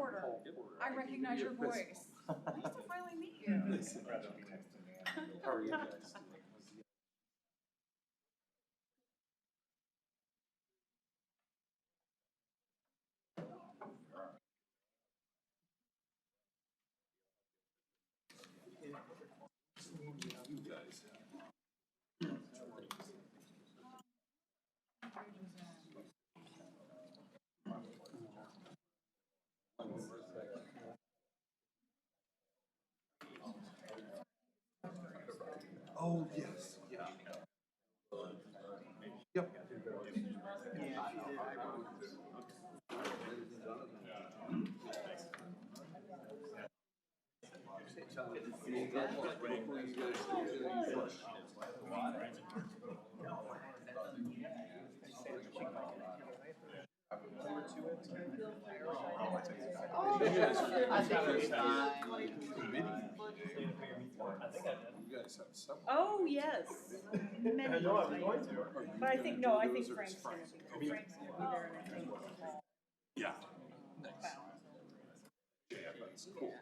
order. I recognize your voice. Nice to finally meet you. How are you guys? You guys. Oh, yes, yeah. Yep. You guys have some. Oh, yes. Many. I know I was going to. But I think, no, I think Frank's gonna be there, and I think. Yeah. Nice. Yeah, that's cool.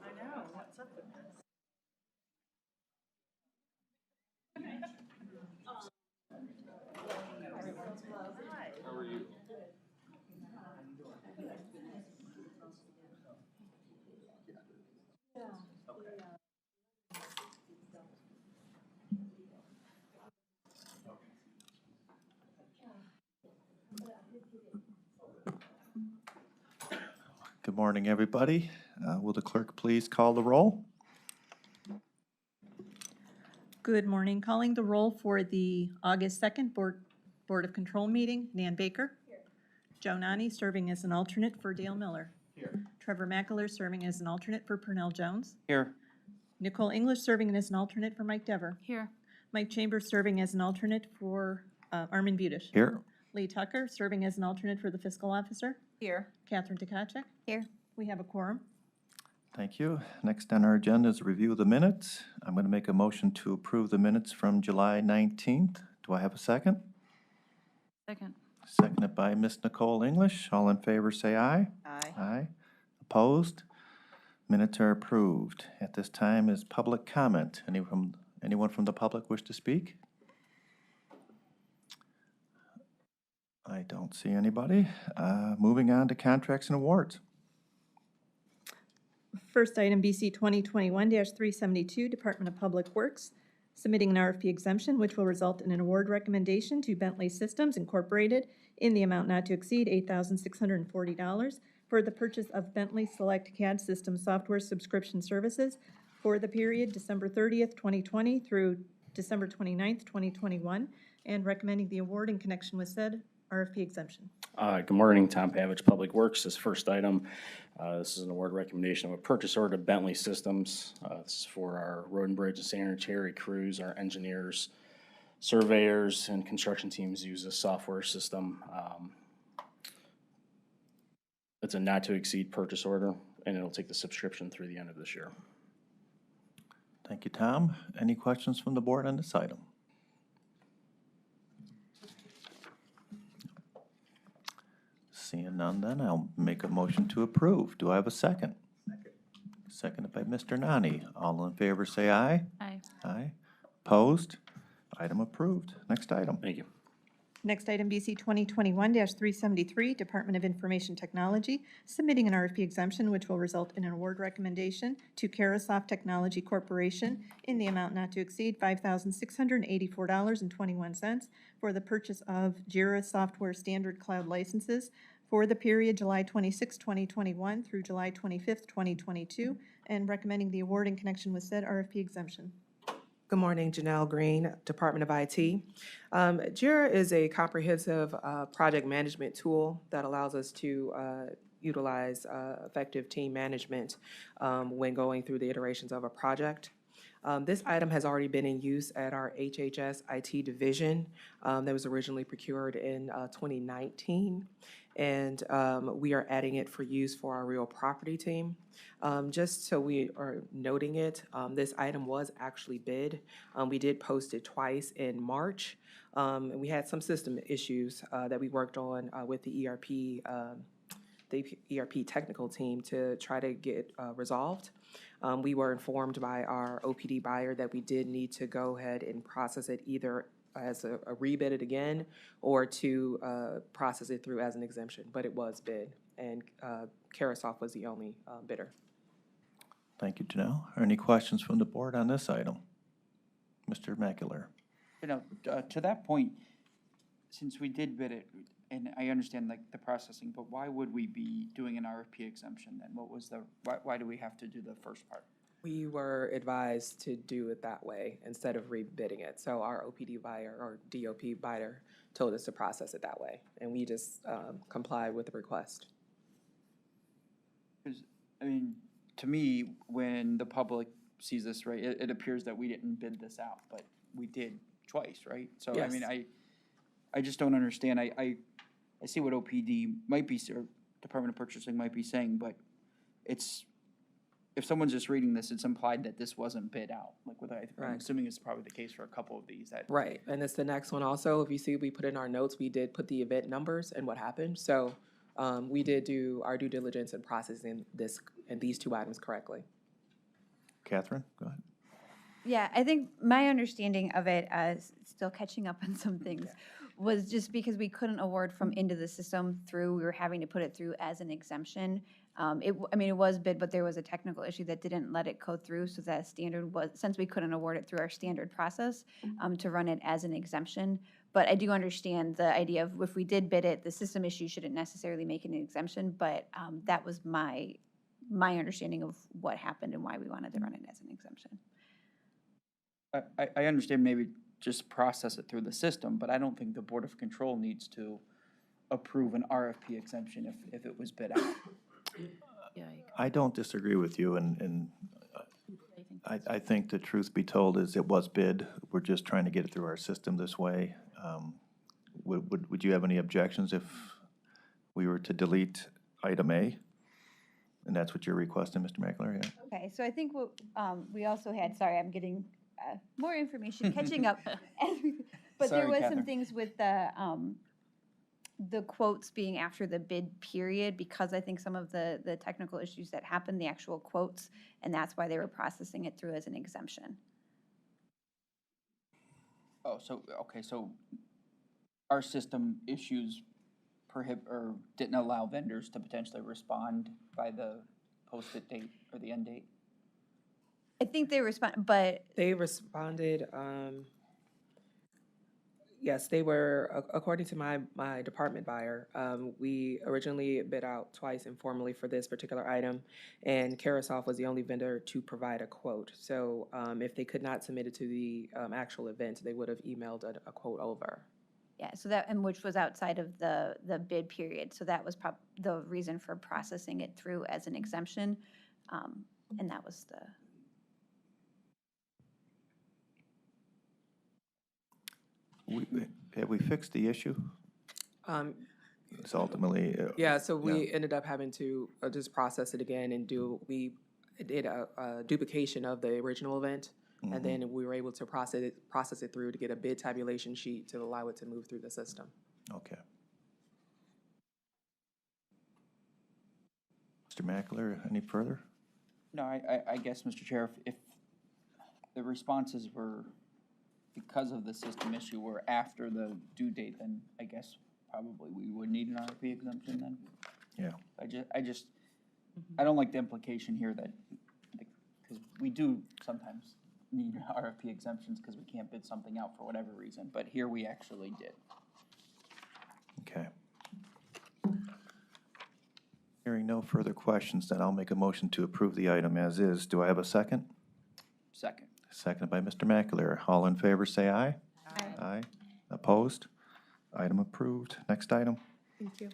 I know, what's up with this? Hi. How are you? Good morning, everybody. Will the clerk please call the roll? Good morning. Calling the roll for the August 2nd Board of Control meeting. Nan Baker. Here. Joe Nani serving as an alternate for Dale Miller. Here. Trevor McAleer serving as an alternate for Purnell Jones. Here. Nicole English serving as an alternate for Mike Dever. Here. Mike Chambers serving as an alternate for Armin Budish. Here. Lee Tucker serving as an alternate for the fiscal officer. Here. Catherine Tkachuk. Here. We have a quorum. Thank you. Next on our agenda is a review of the minutes. I'm going to make a motion to approve the minutes from July 19th. Do I have a second? Second. Seconded by Ms. Nicole English. All in favor say aye. Aye. Aye. Opposed? Minutes are approved. At this time is public comment. Anyone from the public wish to speak? I don't see anybody. Moving on to contracts and awards. First item, BC 2021-372, Department of Public Works, submitting an RFP exemption, which will result in an award recommendation to Bentley Systems Incorporated in the amount not to exceed $8,640 for the purchase of Bentley Select CAD System software subscription services for the period December 30th, 2020 through December 29th, 2021, and recommending the award in connection with said RFP exemption. Good morning, Tom Pavich, Public Works. This first item, this is an award recommendation of a purchase order to Bentley Systems. This is for our road and bridge and sanitary crews, our engineers, surveyors, and construction teams use this software system. It's a not to exceed purchase order, and it'll take the subscription through the end of this year. Thank you, Tom. Any questions from the board on this item? Seeing none, then I'll make a motion to approve. Do I have a second? Second. Seconded by Mr. Nani. All in favor say aye. Aye. Aye. Opposed? Item approved. Next item. Thank you. Next item, BC 2021-373, Department of Information Technology, submitting an RFP exemption which will result in an award recommendation to Carasoft Technology Corporation in the amount not to exceed $5,684.21 for the purchase of Jira Software Standard Cloud licenses for the period July 26, 2021 through July 25th, 2022, and recommending the award in connection with said RFP exemption. Good morning, Janelle Green, Department of IT. JIRA is a comprehensive project management tool that allows us to utilize effective team management when going through the iterations of a project. This item has already been in use at our HHS IT division that was originally procured in 2019. And we are adding it for use for our real property team. Just so we are noting it, this item was actually bid. We did post it twice in March. And we had some system issues that we worked on with the ERP technical team to try to get resolved. We were informed by our OPD buyer that we did need to go ahead and process it either as a rebid it again or to process it through as an exemption, but it was bid, and Carasoft was the only bidder. Thank you, Janelle. Are any questions from the board on this item? Mr. Macular. To that point, since we did bid it, and I understand like the processing, but why would we be doing an RFP exemption then? What was why do we have to do the first part? We were advised to do it that way instead of rebidding it. So our OPD buyer or DOP buyer told us to process it that way, and we just complied with the request. Because, I mean, to me, when the public sees this, right, it appears that we didn't bid this out, but we did twice, right? So, Yes. I mean, I just don't understand. I see what OPD might be, or Department of Purchasing might be saying, but it's, if someone's just reading this, it's implied that this wasn't bid out. Like, I'm Right. assuming it's probably the case for a couple of these. Right, and it's the next one also. If you see, we put in our notes, we did put the event numbers and what happened. So we did do our due diligence in processing this and these two items correctly. Catherine, go ahead. Yeah, I think my understanding of it, still catching up on some things, was just because we couldn't award from into the system through, we were having to put it through as an exemption. It was bid, but there was a technical issue that didn't let it go through, so that standard was, since we couldn't award it through our standard process, to run it as an exemption. But I do understand the idea of if we did bid it, the system issue shouldn't necessarily make it an exemption, but that was my understanding of what happened and why we wanted to run it as an exemption. I understand maybe just process it through the system, but I don't think the Board of Control needs to approve an RFP exemption if it was bid out. I don't disagree with you, and I think the truth be told is it was bid. We're just trying to get it through our system this way. Would you have any objections if we were to delete item A? And that's what you're requesting, Mr. Mackler, yeah? Okay, so I think what we also had, sorry, I'm getting more information, catching up. But there Sorry, was some Catherine. things with the quotes being after the bid period, because I think some of the technical issues that happened, the actual quotes, and that's why they were processing it through as an exemption. Oh, so, okay, so our system issues or didn't allow vendors to potentially respond by the posted date or the end date? I think they respond, but They responded, yes, they were, according to my department buyer, we originally bid out twice informally for this particular item, and Carasoft was the only vendor to provide a quote. So if they could not submit it to the actual event, they would have emailed a quote over. yeah, so that, and which was outside of the bid period, so that was the reason for processing it through as an exemption, and that was the. Have we fixed the issue? It's ultimately. Yeah, so we ended up having to just process it again and we did a duplication of the original event, and then we were able to process it through to get a bid tabulation sheet to allow it to move through the system. Okay. Mr. Mackler, any further? No, I guess, Mr. Chair, if the responses were because of the system issue were after the due date, then I guess probably we would need an RFP exemption then. Yeah. I don't like the implication here that, because we do sometimes need RFP exemptions because we can't bid something out for whatever reason, but here we actually did. Okay. Hearing no further questions, then I'll make a motion to approve the item as is. Do I have a second? Second. Seconded by Mr. McAleer. All in favor, say aye. Aye. Opposed? Item approved. Next item. Thank you.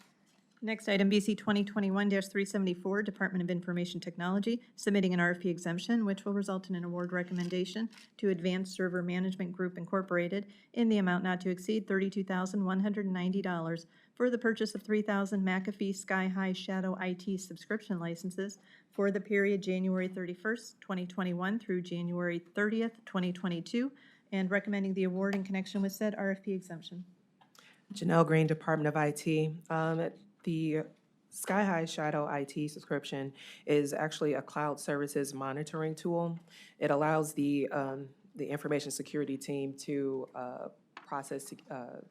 Next item, BC 2021-374, Department of Information Technology, submitting an RFP exemption, which will result in an award recommendation to Advanced Server Management Group Incorporated in the amount not to exceed $32,190 for the purchase of 3,000 McAfee Sky High Shadow IT subscription licenses for the period January 31st, 2021 through January 30th, 2022, and recommending the award in connection with said RFP exemption. Janelle Green, Department of IT. The Sky High Shadow IT subscription is actually a cloud services monitoring tool. It allows the information security team to process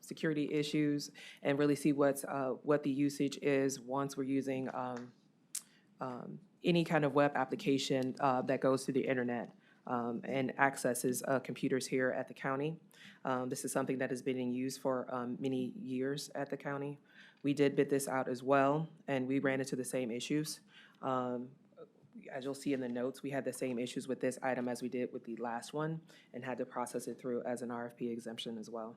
security issues and really see what the usage is once we're using any kind of web application that goes through the internet and accesses computers here at the county. This is something that has been in use for many years at the county. We did bid this out as well, and we ran into the same issues. As you'll see in the notes, we had the same issues with this item as we did with the last one and had to process it through as an RFP exemption as well.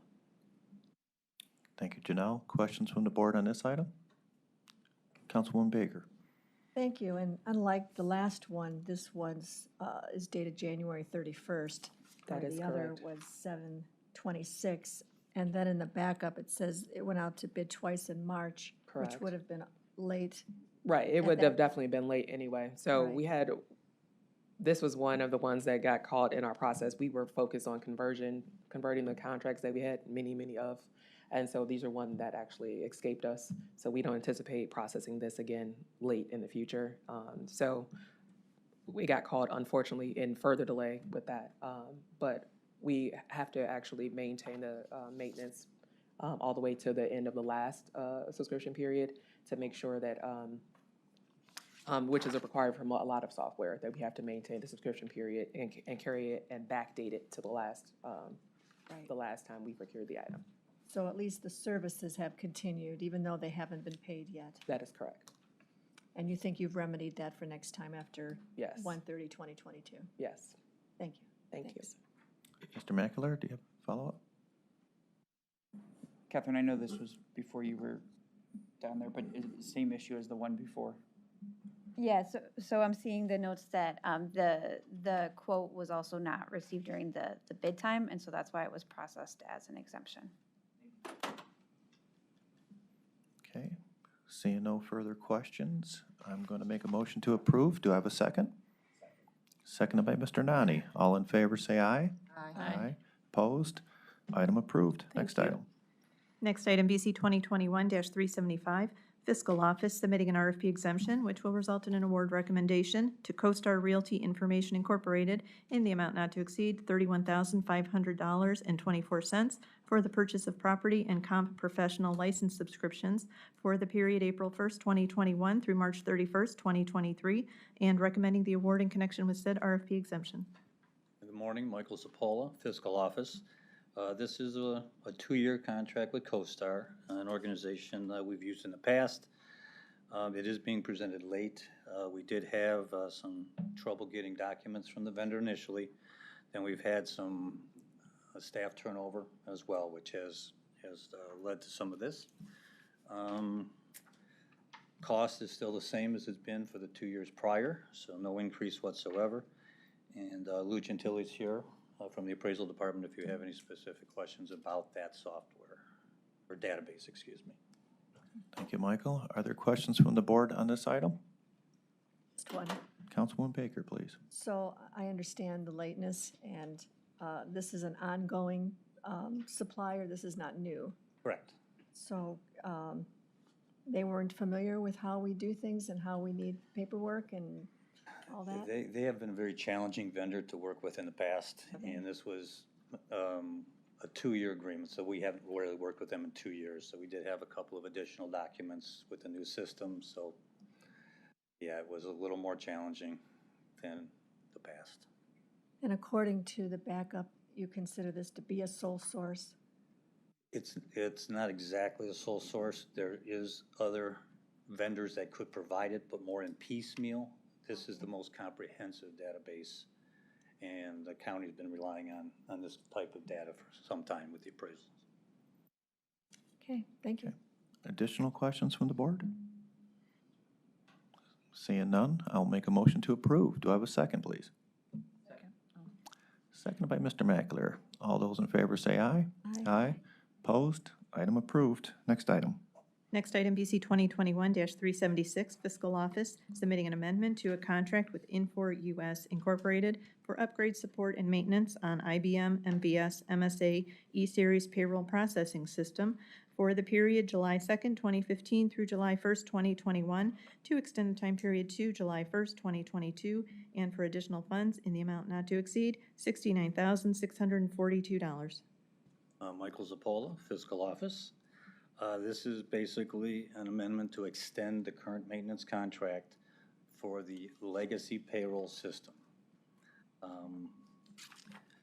Thank you, Janelle. Questions from the board on this item? Councilwoman Baker. Thank you, and unlike the last one, this one's is dated January 31st. That is The other correct. was 7/26, and then in the backup, it says it went out to bid twice in March, Correct. which would have been late. Right, it At would that- have definitely been late anyway. So Right. we had, this was one of the ones that got caught in our process. We were focused on converting the contracts that we had many of. And so these are one that actually escaped us. So we don't anticipate processing this again late in the future. So we got caught, unfortunately, in further delay with that. But we have to actually maintain the maintenance all the way to the end of the last subscription period to make sure that, which is required from a lot of software, that we have to maintain the subscription period and carry it and backdate it to the last time we procured the item. So at least the services have continued, even though they haven't been paid yet. That is correct. And you think you've remedied that for next time after Yes. 1/30/2022? Yes. Thank you. Thank you. Thanks. Mr. McAleer, do you have a follow-up? Catherine, I know this was before you were down there, but is it the same issue as the one before? Yeah, so I'm seeing the notes that the quote was also not received during the bid time, and so that's why it was processed as an exemption. Okay, seeing no further questions, I'm going to make a motion to approve. Do I have a second? Seconded by Mr. Nani. All in favor, say aye. Aye. Opposed? Item approved. Next item. Next item, BC 2021-375, Fiscal Office submitting an RFP exemption, which will result in an award recommendation to CoStar Realty Information Incorporated in the amount not to exceed $31,500.24 for the purchase of property and comp professional license subscriptions for the period April 1st, 2021 through March 31st, 2023, and recommending the award in connection with said RFP exemption. Good morning, Michael Zapola, Fiscal Office. This is a two-year contract with CoStar, an organization that we've used in the past. It is being presented late. We did have some trouble getting documents from the vendor initially. Then we've had some staff turnover as well, which has led to some of this. Cost is still the same as it's been for the 2 years prior, so no increase whatsoever. And Lou Gentili's here from the Appraisal Department if you have any specific questions about that software, or database, excuse me. Thank you, Michael. Are there questions from the board on this item? Just one. Councilwoman Baker, please. So I understand the lateness, and this is an ongoing supplier. This is not new. Correct. So they weren't familiar with how we do things and how we need paperwork and all that? They have been a very challenging vendor to work with in the past, and this was a 2-year agreement, so we haven't really worked with them in 2 years. So we did have a couple of additional documents with the new system, so yeah, it was a little more challenging than the past. And according to the backup, you consider this to be a sole source? It's not exactly a sole source. There is other vendors that could provide it, but more in piecemeal. This is the most comprehensive database And the county's been relying on this type of data for some time with the appraisals. Okay, thank you. Additional questions from the board? Seeing none, I'll make a motion to approve. Do I have a second, please? Seconded by Mr. Mackler. All those in favor say aye. Aye. Aye. Opposed? Item approved. Next item. Next item, BC 2021-376, Fiscal Office, submitting an amendment to a contract with Infor US Incorporated for upgrade support and maintenance on IBM MVS MSA E-Series payroll processing system for the period July 2nd, 2015 through July 1st, 2021, to extend the time period to July 1st, 2022, and for additional funds in the amount not to exceed $69,642. Michael Zapola, Fiscal Office. This is basically an amendment to extend the current maintenance contract for the legacy payroll system.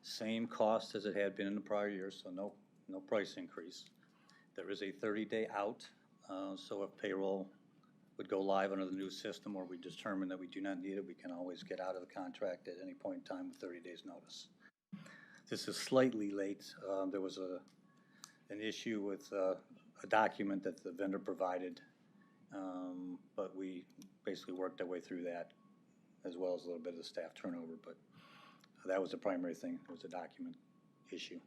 Same cost as it had been in the prior year, so no price increase. There is a 30-day out, so if payroll would go live under the new system or we determine that we do not need it, we can always get out of the contract at any point in time with 30 days notice. This is slightly late. There was an issue with a document that the vendor provided, but we basically worked our way through that, as well as a little bit of the staff turnover, but that was the primary thing. It was a document issue.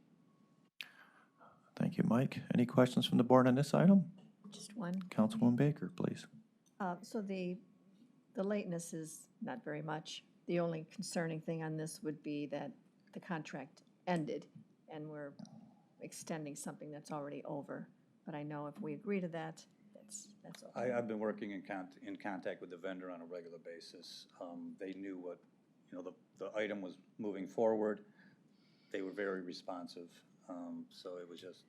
Thank you, Mike. Any questions from the board on this item? Just one. Councilwoman Baker, please. So the lateness is not very much. The only concerning thing on this would be that the contract ended and we're extending something that's already over. But I know if we agree to that, that's okay. I've been working in contact with the vendor on a regular basis. They knew what, the item was moving forward. They were very responsive, so it was just.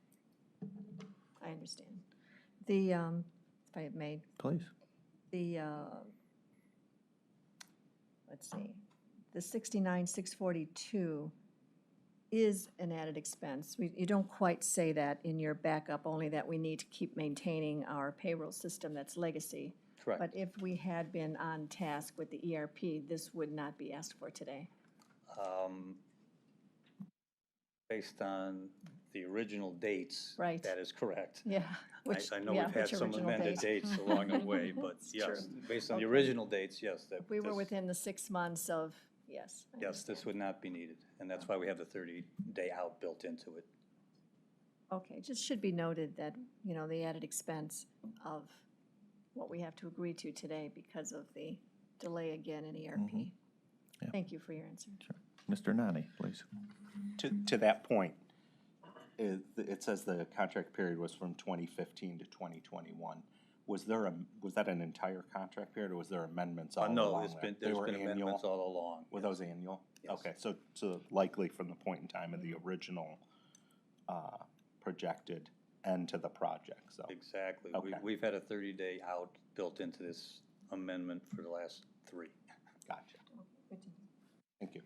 I understand. The, if I may, Please. the, let's see, the 69,642 is an added expense. You don't quite say that in your backup, only that we need to keep maintaining our payroll system that's legacy. Correct. But if we had been on task with the ERP, this would not be asked for today. Based on the original dates. Right. That is correct. Yeah. Which, I know yeah, we've had which some original amended date? dates along the way, but It's yes, true. based on the Okay. original dates, yes, that. We were this- within the 6 months of, yes. I Yes, this understand. would not be needed, and that's why we have the 30-day out built into it. Okay, just should be noted that, the added expense of what we have to agree to today because of the delay again in ERP. Yeah. Thank you for your answer. Sure. Mr. Nani, please. To that point, it says the contract period was from 2015 to 2021. Was that an entire contract period, or was there amendments all along? No, there? there's They were been amendments annual? all along. Were those annual? Yes. Okay, so likely from the point in time of the original projected end to the project, so. Exactly. Okay. We've had a 30-day out built into this amendment for the last 3. Gotcha. Thank you.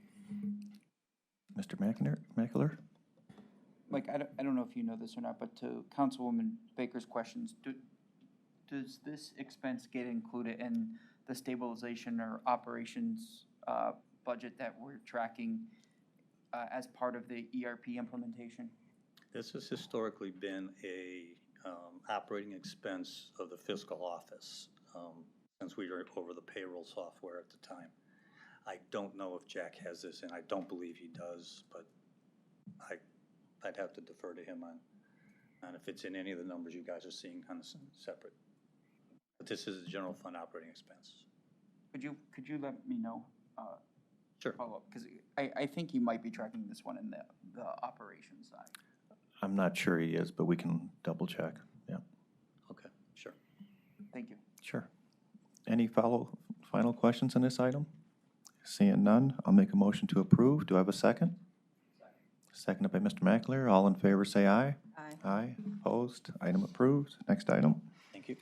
Mr. Mackler? Mike, I don't know if you know this or not, but to Councilwoman Baker's questions, does this expense get included in the stabilization or operations budget that we're tracking as part of the ERP implementation? This has historically been a operating expense of the fiscal office, since we were over the payroll software at the time. I don't know if Jack has this, and I don't believe he does, but I'd have to defer to him on if it's in any of the numbers you guys are seeing on the separate. But this is a general fund operating expense. Could you let me know? Sure. Follow up, because I think he might be tracking this one in the operations side. I'm not sure he is, but we can double check. Yeah, Okay, sure. Thank you. sure. Any final questions on this item? Seeing none, I'll make a motion to approve. Do I have a second? Seconded by Mr. Mackler. All in favor say aye. Aye. Aye. Opposed? Item approved. Next item. Thank you.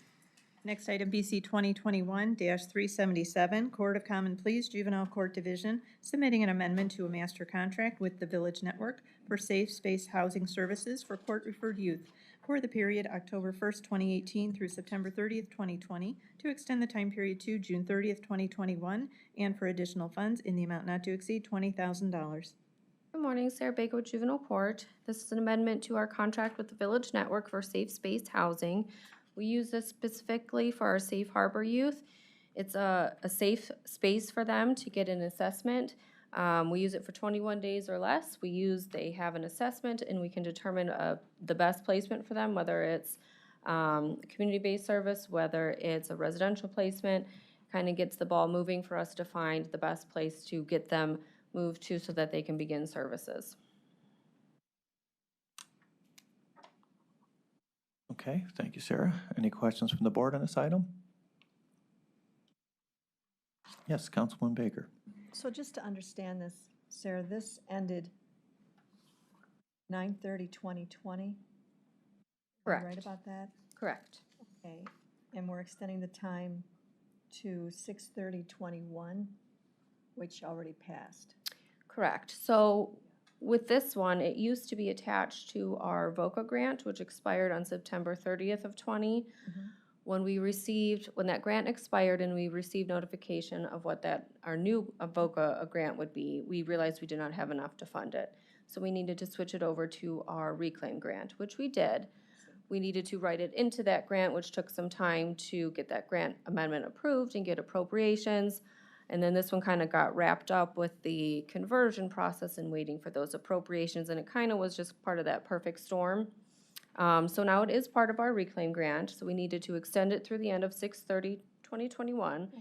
Next item, BC 2021-377, Court of Common Pleas Juvenile Court Division, submitting an amendment to a master contract with the Village Network for safe space housing services for court-referred youth for the period October 1st, 2018 through September 30th, 2020, to extend the time period to June 30th, 2021, and for additional funds in the amount not to exceed $20,000. Good morning, Sarah Baker with Juvenile Court. This is an amendment to our contract with the Village Network for Safe Space Housing. We use this specifically for our Safe Harbor youth. It's a safe space for them to get an assessment. We use it for 21 days or less. They have an assessment and we can determine the best placement for them, whether it's community-based service, whether it's a residential placement. Kind of gets the ball moving for us to find the best place to get them moved to so that they can begin services. Okay, thank you, Sarah. Any questions from the board on this item? Yes, Councilwoman Baker. So just to understand this, Sarah, this ended 9/30/2020? Am I right Correct. about that? Correct. Okay, and we're extending the time to 6/30/21, which already passed. Correct. So with this one, it used to be attached to our VOCA grant, which expired on September 30th of 20. When that grant expired and we received notification of what our new VOCA grant would be, we realized we did not have enough to fund it. So we needed to switch it over to our reclaim grant, which we did. We needed to write it into that grant, which took some time to get that grant amendment approved and get appropriations. And then this one kind of got wrapped up with the conversion process and waiting for those appropriations, and it kind of was just part of that perfect storm. So now it is part of our reclaim grant, so we needed to extend it through the end of 6/30/2021.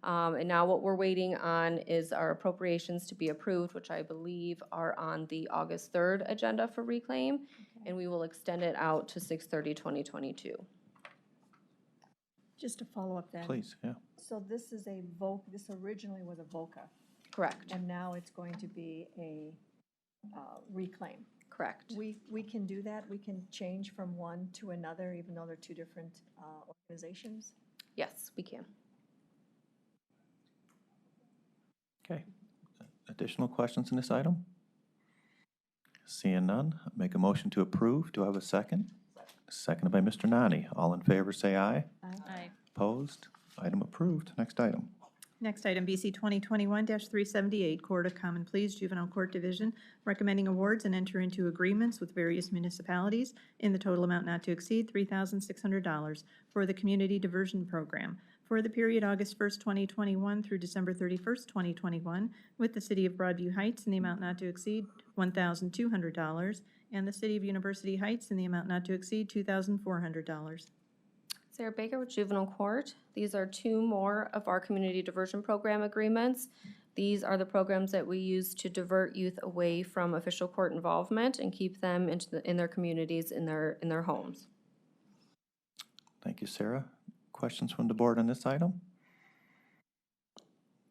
And now what we're waiting on is our appropriations to be approved, which I believe are on the August 3rd agenda for reclaim, and we will extend it out to 6/30/2022. Just to follow up that. Please, yeah. So this originally was a VOCA, Correct. and now it's going to be a reclaim. Correct. We can do that? We can change from one to another, even though they're two different organizations? Yes, we can. Okay. Additional questions on this item? Seeing none, make a motion to approve. Do I have a second? Seconded by Mr. Nani. All in favor, say aye. Aye. Opposed? Item approved. Next item. Next item, BC 2021-378, Court of Common Pleas, Juvenile Court Division, recommending awards and enter into agreements with various municipalities in the total amount not to exceed $3,600 for the Community Diversion Program for the period August 1st, 2021 through December 31st, 2021, with the City of Broadview Heights in the amount not to exceed $1,200 and the City of University Heights in the amount not to exceed $2,400. Sarah Baker with Juvenile Court. These are two more of our Community Diversion Program agreements. These are the programs that we use to divert youth away from official court involvement and keep them in their communities, in their homes. Thank you, Sarah. Questions from the board on this item?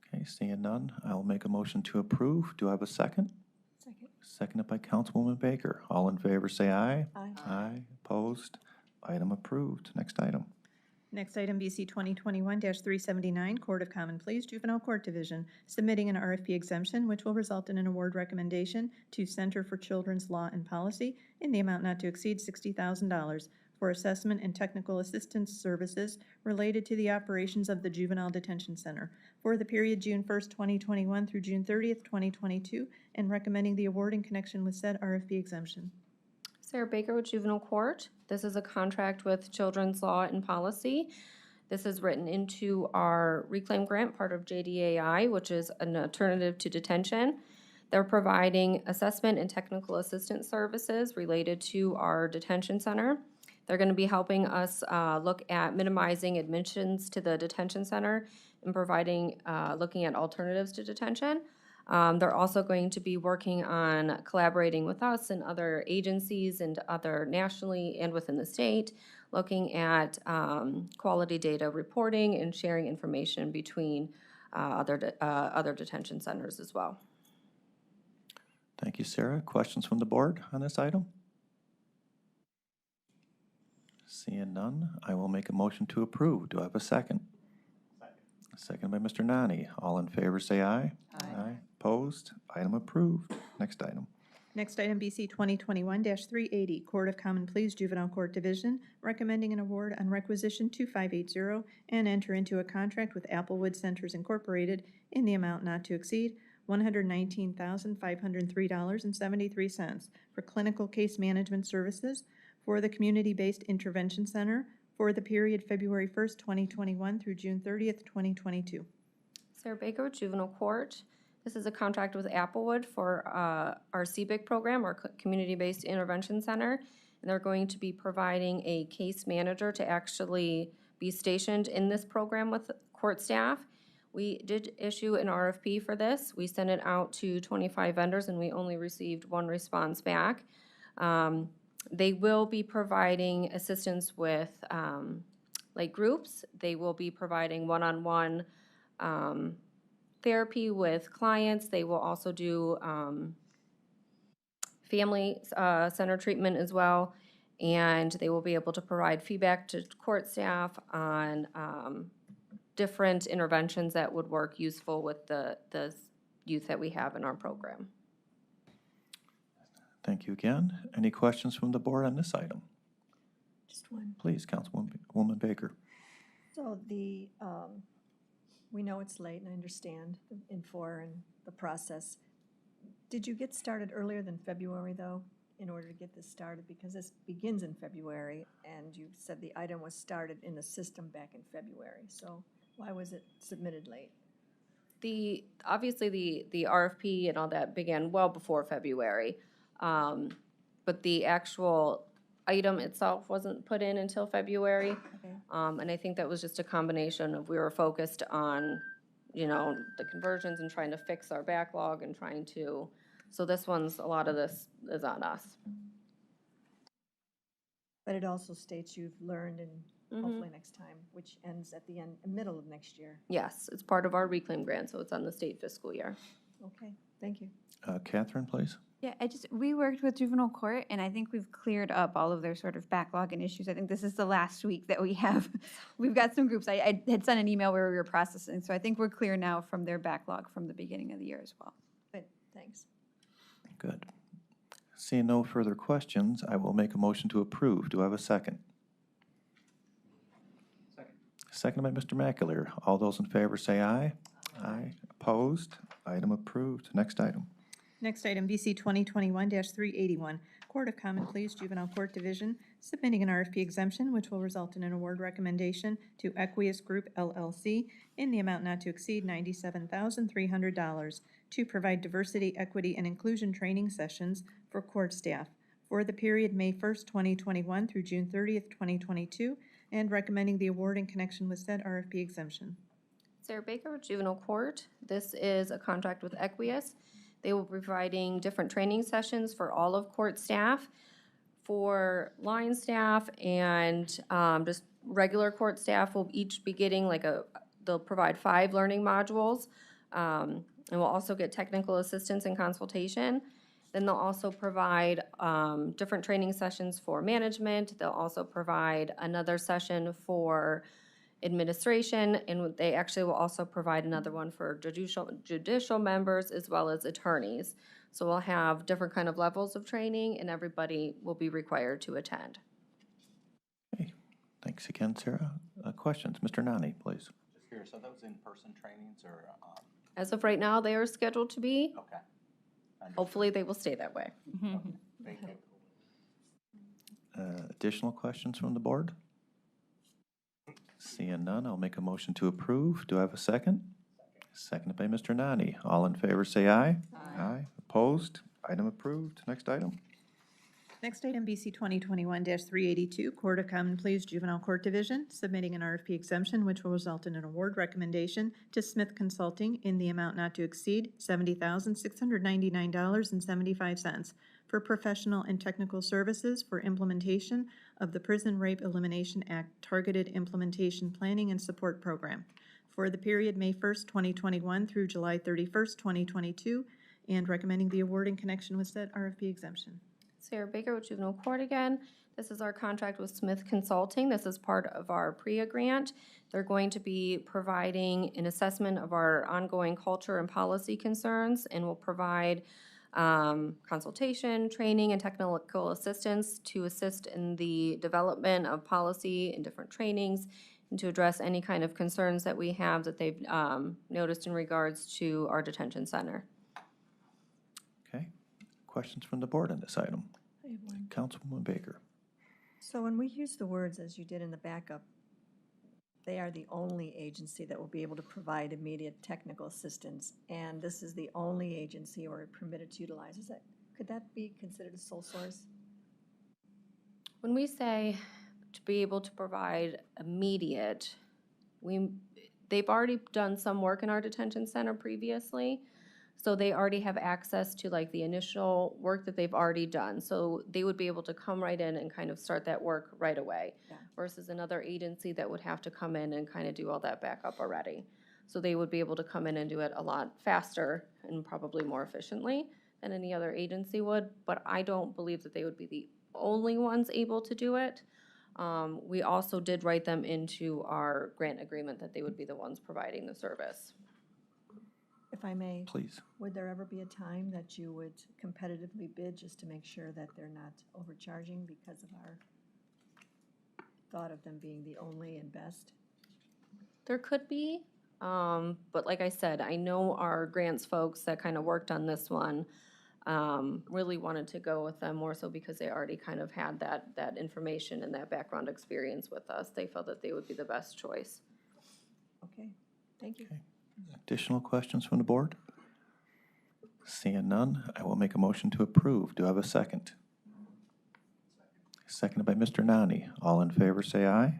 Okay, seeing none, I'll make a motion to approve. Do I have a second? Second. Seconded by Councilwoman Baker. All in favor, say aye. Aye. Aye. Opposed? Item approved. Next item. Next item, BC 2021-379, Court of Common Pleas, Juvenile Court Division, submitting an RFP exemption which will result in an award recommendation to Center for Children's Law and Policy in the amount not to exceed $60,000 for assessment and technical assistance services related to the operations of the Juvenile Detention Center for the period June 1st, 2021 through June 30th, 2022, and recommending the award in connection with said RFP exemption. Sarah Baker with Juvenile Court. This is a contract with Children's Law and Policy. This is written into our reclaim grant, part of JDAI, which is an alternative to detention. They're providing assessment and technical assistance services related to our detention center. They're going to be helping us look at minimizing admissions to the detention center and looking at alternatives to detention. They're also going to be working on collaborating with us and other agencies and other nationally and within the state, looking at quality data reporting and sharing information between other detention centers as well. Thank you, Sarah. Questions from the board on this item? Seeing none, I will make a motion to approve. Do I have a second? Second by Mr. Nani. All in favor, say aye. Aye. Opposed? Item approved. Next item. Next item, BC 2021-380, Court of Common Pleas Juvenile Court Division, recommending an award on requisition 2580 and enter into a contract with Applewood Centers Incorporated in the amount not to exceed $119,503.73 for clinical case management services for the Community-Based Intervention Center for the period February 1st, 2021 through June 30th, 2022. Sarah Baker with Juvenile Court. This is a contract with Applewood for our CBIC program, our Community-Based Intervention Center. And they're going to be providing a case manager to actually be stationed in this program with court staff. We did issue an RFP for this. We sent it out to 25 vendors and we only received one response back. They will be providing assistance with like groups. They will be providing one-on-one therapy with clients. They will also do family center treatment as well. And they will be able to provide feedback to court staff on different interventions that would work useful with the youth that we have in our program. Thank you again. Any questions from the board on this item? Just one. Please, Councilwoman Baker. So we know it's late, and I understand the Infor and the process. Did you get started earlier than February, though, in order to get this started? Because this begins in February, and you said the item was started in the system back in February. So why was it submitted late? Obviously, the RFP and all that began well before February, but the actual item itself wasn't put in until February. Okay. And I think that was just a combination of we were focused on, the conversions and trying to fix our backlog and trying to, so a lot of this is on us. But it also states you've learned and hopefully next time, which ends at the middle of next year. Yes, it's part of our reclaim grant, so it's on the state fiscal year. Okay, thank you. Catherine, please. Yeah, we worked with juvenile court, and I think we've cleared up all of their sort of backlog and issues. I think this is the last week that we have. We've got some groups. I had sent an email where we were processing, so I think we're clear now from their backlog from the beginning of the year as well. Good, thanks. Good. Seeing no further questions, I will make a motion to approve. Do I have a second? Second by Mr. McAleer. All those in favor say aye. Aye. Opposed? Item approved. Next item. Next item, BC 2021-381, Court of Common Pleas Juvenile Court Division, submitting an RFP exemption which will result in an award recommendation to Equius Group LLC in the amount not to exceed $97,300 to provide diversity, equity, and inclusion training sessions for court staff for the period May 1st, 2021 through June 30th, 2022, and recommending the award in connection with said RFP exemption. Sarah Baker with Juvenile Court. This is a contract with Equius. They will be providing different training sessions for all of court staff, for line staff, and just regular court staff will each be getting they'll provide 5 learning modules, and we'll also get technical assistance and consultation. Then they'll also provide different training sessions for management. They'll also provide another session for administration, and they actually will also provide another one for judicial members as well as attorneys. So we'll have different kind of levels of training, and everybody will be required to attend. Okay. Thanks again, Sarah. Questions? Mr. Nani, please. Just curious, are those in-person trainings or? As of right now, they are scheduled to be. Okay. Hopefully, they will stay that way. Thank you. Additional questions from the board? Seeing none, I'll make a motion to approve. Do I have a second? Seconded by Mr. Nani. All in favor say aye. Aye. Opposed? Item approved. Next item. Next item, BC 2021-382, Court of Common Pleas Juvenile Court Division, submitting an RFP exemption which will result in an award recommendation to Smith Consulting in the amount not to exceed $70,699.75 for professional and technical services for implementation of the Prison Rape Elimination Act Targeted Implementation Planning and Support Program for the period May 1st, 2021 through July 31st, 2022, and recommending the award in connection with said RFP exemption. Sarah Baker with Juvenile Court again. This is our contract with Smith Consulting. This is part of our PREA grant. They're going to be providing an assessment of our ongoing culture and policy concerns, and will provide consultation, training, and technical assistance to assist in the development of policy and different trainings, and to address any kind of concerns that we have that they've noticed in regards to our detention center. Okay. Questions from the board on this item? I have one. Councilwoman Baker. So when we use the words, as you did in the backup, they are the only agency that will be able to provide immediate technical assistance, and this is the only agency or permitted to utilize. Could that be considered a sole source? When we say to be able to provide immediate, they've already done some work in our detention center previously, so they already have access to like the initial work that they've already done. So they would be able to come right in and kind of start that work right away, Yeah. versus another agency that would have to come in and kind of do all that backup already. So they would be able to come in and do it a lot faster and probably more efficiently than any other agency would, but I don't believe that they would be the only ones able to do it. We also did write them into our grant agreement that they would be the ones providing the service. If I may, Please. would there ever be a time that you would competitively bid just to make sure that they're not overcharging because of our thought of them being the only and best? There could be, but like I said, I know our grants folks that kind of worked on this one really wanted to go with them more so because they already kind of had that information and that background experience with us. They felt that they would be the best choice. Okay, thank you. Okay. Additional questions from the board? Seeing none, I will make a motion to approve. Do I have a second? Seconded by Mr. Nani. All in favor say aye.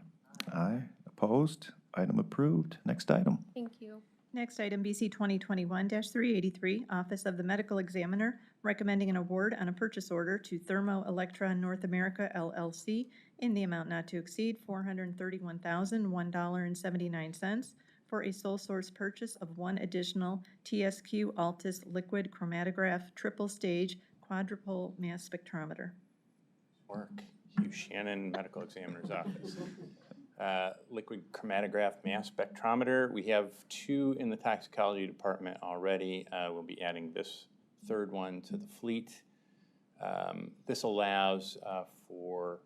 Aye. Opposed? Item approved. Next item. Thank you. Next item, BC 2021-383, Office of the Medical Examiner, recommending an award on a purchase order to Thermo Electron North America LLC in the amount not to exceed $431,001.79 for a sole source purchase of one additional TSQ Altus liquid chromatograph triple stage quadruple mass spectrometer. Work. Hugh Shannon, Medical Examiner's Office. Liquid chromatograph mass spectrometer. We have two in the toxicology department already. We'll be adding this third one to the fleet. This allows for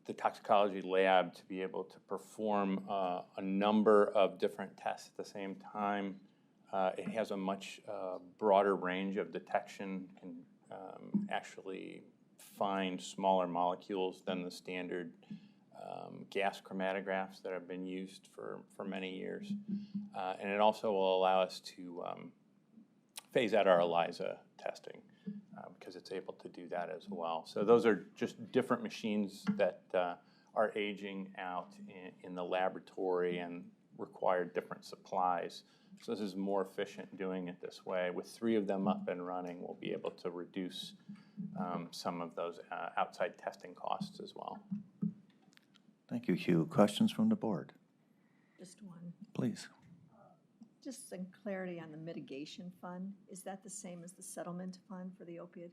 the toxicology lab to be able to perform a number of different tests at the same time. It has a much broader range of detection, can actually find smaller molecules than the standard gas chromatographs that have been used for many years. And it also will allow us to phase out our ELISA testing because it's able to do that as well. So those are just different machines that are aging out in the laboratory and require different supplies. So this is more efficient doing it this way. With 3 of them up and running, we'll be able to reduce some of those outside testing costs as well. Thank you, Hugh. Questions from the board? Just one. Please. Just some clarity on the mitigation fund. Is that the same as the settlement fund for the opioid?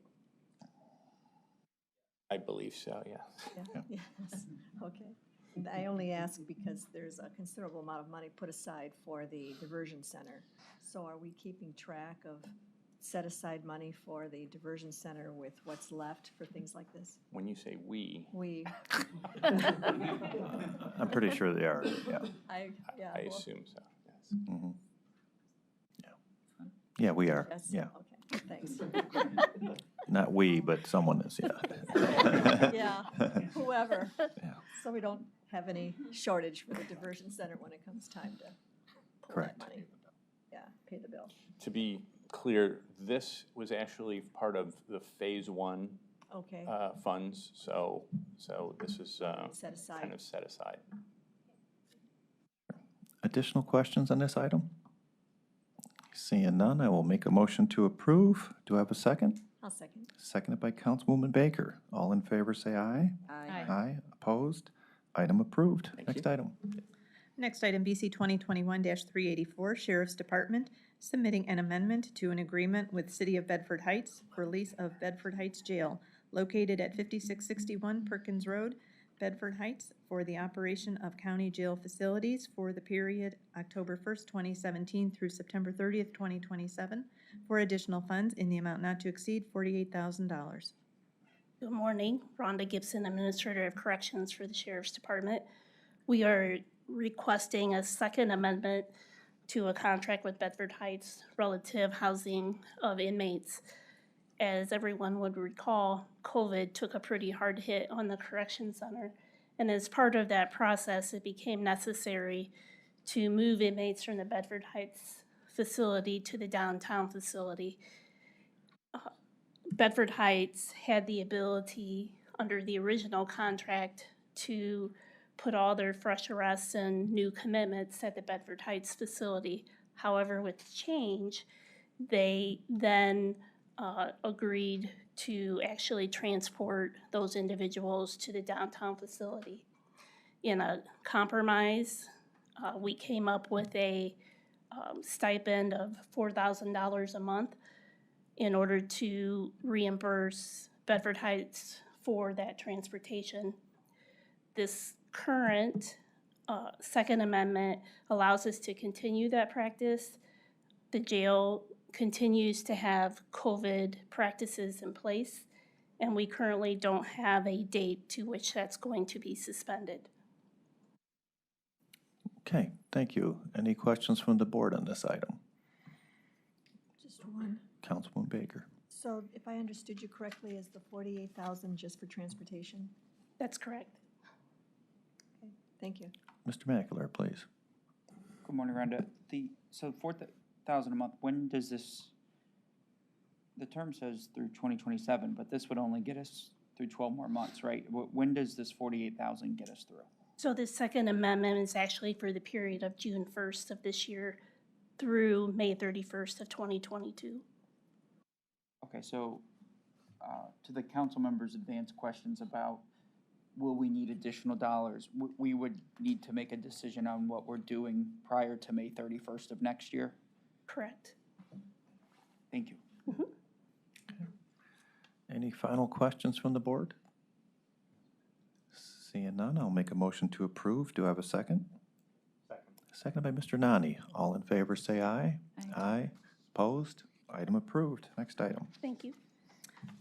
I believe so, yes. Yeah. Yes, okay. And I only ask because there's a considerable amount of money put aside for the diversion center. So are we keeping track of set aside money for the diversion center with what's left for things like this? When you say we, I'm pretty sure they are, yeah. I assume so, yes. Mhm. Yeah. Yeah, we are, Yes, yeah. okay, thanks. Not we, but someone is, yeah. Yeah, whoever. Yeah. So we don't have any shortage for the diversion center when it comes time to pull that Correct. money. Yeah, pay the bill. To be clear, this was actually part of the phase 1 Okay, funds, so this is set aside. kind of set aside. Additional questions on this item? Seeing none, I will make a motion to approve. Do I have a second? I'll second. Seconded by Councilwoman Baker. All in favor, say aye. Aye. Aye. Opposed? Item approved. Thank Next you. item. Next item, BC 2021-384, Sheriff's Department, submitting an amendment to an agreement with City of Bedford Heights for lease of Bedford Heights Jail, located at 5661 Perkins Road. Bedford Heights for the operation of county jail facilities for the period October 1st, 2017 through September 30th, 2027, for additional funds in the amount not to exceed $48,000. Good morning, Rhonda Gibson, Administrator of Corrections for the Sheriff's Department. We are requesting a second amendment to a contract with Bedford Heights relative housing of inmates. As everyone would recall, COVID took a pretty hard hit on the correction center. And as part of that process, it became necessary to move inmates from the Bedford Heights facility to the downtown facility. Bedford Heights had the ability, under the original contract, to put all their fresh arrests and new commitments at the Bedford Heights facility. However, with change, they then agreed to actually transport those individuals to the downtown facility. In a compromise, we came up with a stipend of $4,000 a month in order to reimburse Bedford Heights for that transportation. This current Second Amendment allows us to continue that practice. The jail continues to have COVID practices in place, and we currently don't have a date to which that's going to be suspended. Okay, thank you. Any questions from the board on this item? Just one. Councilwoman Baker. So if I understood you correctly, is the 48,000 just for transportation? That's correct. Okay, thank you. Mr. Mackler, please. Good morning, Rhonda. So 4,000 a month, when does this, the term says through 2027, but this would only get us through 12 more months, right? When does this 48,000 get us through? So the Second Amendment is actually for the period of June 1st of this year through May 31st of 2022. Okay, so to the council members' advanced questions about will we need additional dollars, we would need to make a decision on what we're doing prior to May 31st of next year? Correct. Thank you. Mm-hmm. Any final questions from the board? Seeing none, I'll make a motion to approve. Do I have a second? Second. Seconded by Mr. Nani. All in favor, say aye. Aye. Aye. Opposed? Item approved. Next item. Thank you.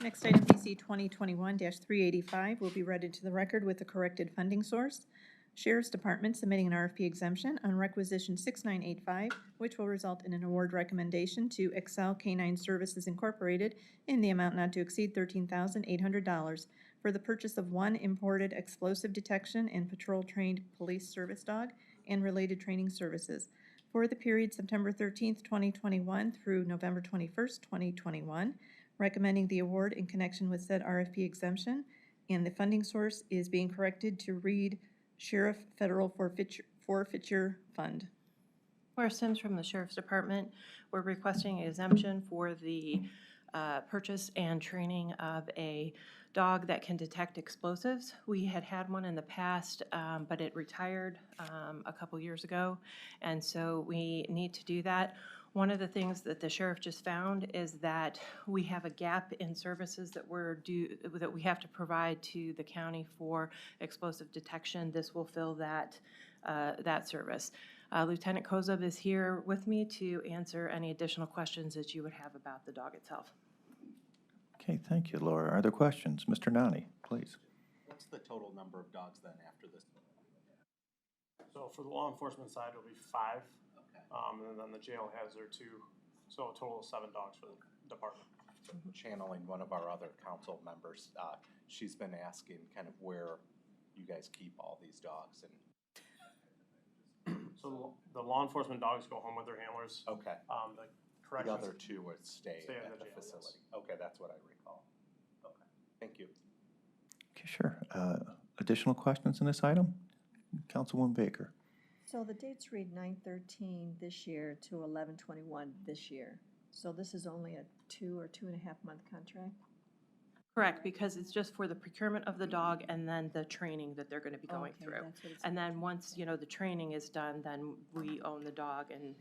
Next item, DC 2021-385, will be read into the record with the corrected funding source. Sheriff's Department submitting an RFP exemption on requisition 6985, which will result in an award recommendation to Excel Canine Services Incorporated in the amount not to exceed $13,800 for the purchase of one imported explosive detection and patrol-trained police service dog and related training services for the period September 13th, 2021 through November 21st, 2021, recommending the award in connection with said RFP exemption, and the funding source is being corrected to read Sheriff Federal Forfeiture Fund. Laura Sims from the Sheriff's Department. We're requesting an exemption for the purchase and training of a dog that can detect explosives. We had one in the past, but it retired a couple years ago, and so we need to do that. One of the things that the sheriff just found is that we have a gap in services that we have to provide to the county for explosive detection. This will fill that service. Lieutenant Kozub is here with me to answer any additional questions that you would have about the dog itself. Okay, thank you, Laura. Are there questions? Mr. Nani, please. What's the total number of dogs then after this? So for the law enforcement side, it'll be 5. Okay. And then the jail has their 2, so a total of 7 dogs for the department. Channeling one of our other council members, she's been asking kind of where you guys keep all these dogs and. So the law enforcement dogs go home with their handlers. Okay. The corrections. The other 2 would stay Stay at in the the jail, facility. yes. Okay, that's what I recall. Okay, thank you. Okay, sure. Additional questions in this item? Councilwoman Baker. So the dates read 9/13 this year to 11/21 this year. So this is only a 2 or 2.5 month contract? Correct, because it's just for the procurement of the dog and then the training that they're going to be going Okay, through. that's what it's- And then once, the training is done, then we own the dog and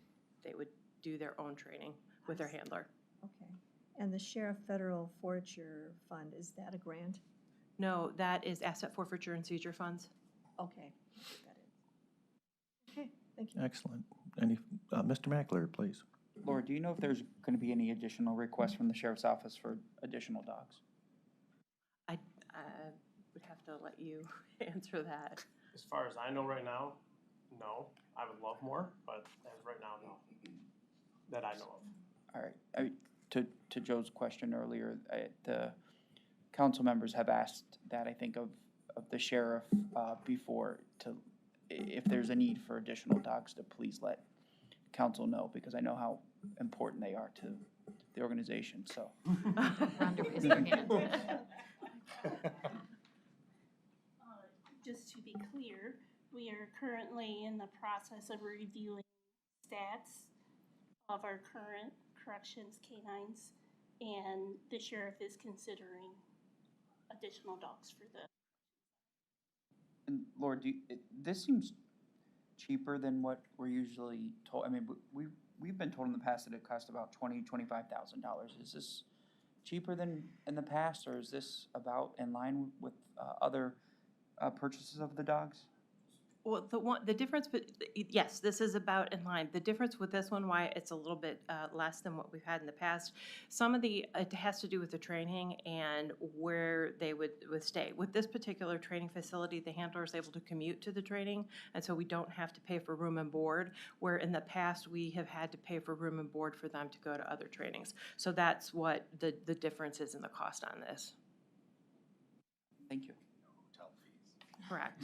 they would do their own training with their handler. Okay. And the Sheriff Federal Forfeiture Fund, is that a grant? No, that is asset forfeiture and seizure funds. Okay. Got it. Okay, thank you. Excellent. Any, Mr. Mackler, please. Laura, do you know if there's going to be any additional requests from the sheriff's office for additional dogs? I would have to let you answer that. As far as I know right now, no. I would love more, but as right now, no. That I know of. All right. To Joe's question earlier, the council members have asked that, I think, of the sheriff before, if there's a need for additional dogs, to please let council know, because I know how important they are to the organization, so. Rhonda raised her hand. Just to be clear, we are currently in the process of reviewing stats of our current corrections canines, and the sheriff is considering additional dogs for the. And Laura, this seems cheaper than what we're usually told. I mean, we've been told in the past that it costs about $25,000. Is this cheaper than in the past, or is this about in line with other purchases of the dogs? Well, the difference, but yes, this is about in line. The difference with this one, why it's a little bit less than what we've had in the past, it has to do with the training and where they would stay. With this particular training facility, the handler is able to commute to the training, and so we don't have to pay for room and board, where in the past we have had to pay for room and board for them to go to other trainings. So that's what the difference is in the cost on this. Thank you. Correct.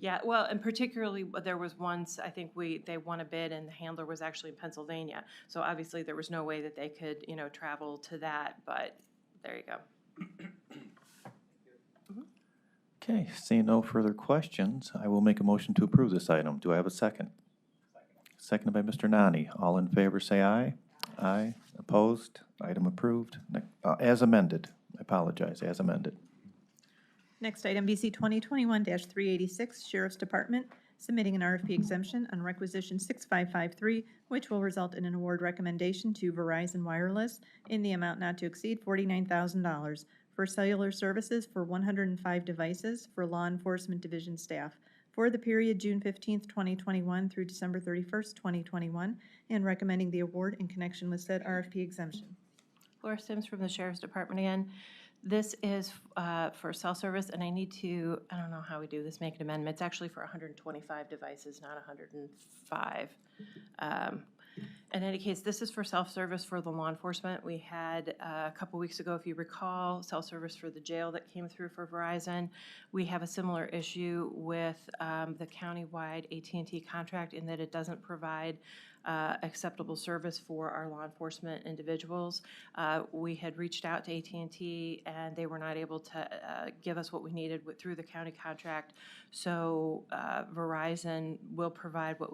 Yeah, well, and particularly, there was once, I think they won a bid and the handler was actually in Pennsylvania. So obviously, there was no way that they could, travel to that, but there you go. Okay, seeing no further questions, I will make a motion to approve this item. Do I have a second? Seconded by Mr. Nani. All in favor, say aye. Aye. Opposed? Item approved. As amended. I apologize, as amended. Next item, BC 2021-386, Sheriff's Department, submitting an RFP exemption on requisition 6553, which will result in an award recommendation to Verizon Wireless in the amount not to exceed $49,000 for cellular services for 105 devices for law enforcement division staff for the period June 15th, 2021 through December 31st, 2021, and recommending the award in connection with said RFP exemption. Laura Sims from the Sheriff's Department again. This is for cell service, and I don't know how we do this, make an amendment. It's actually for 125 devices, not 105. In any case, this is for self-service for the law enforcement. We had a couple weeks ago, if you recall, self-service for the jail that came through for Verizon. We have a similar issue with the countywide AT&T contract in that it doesn't provide acceptable service for our law enforcement individuals. We had reached out to AT&T and they were not able to give us what we needed through the county contract. So Verizon will provide what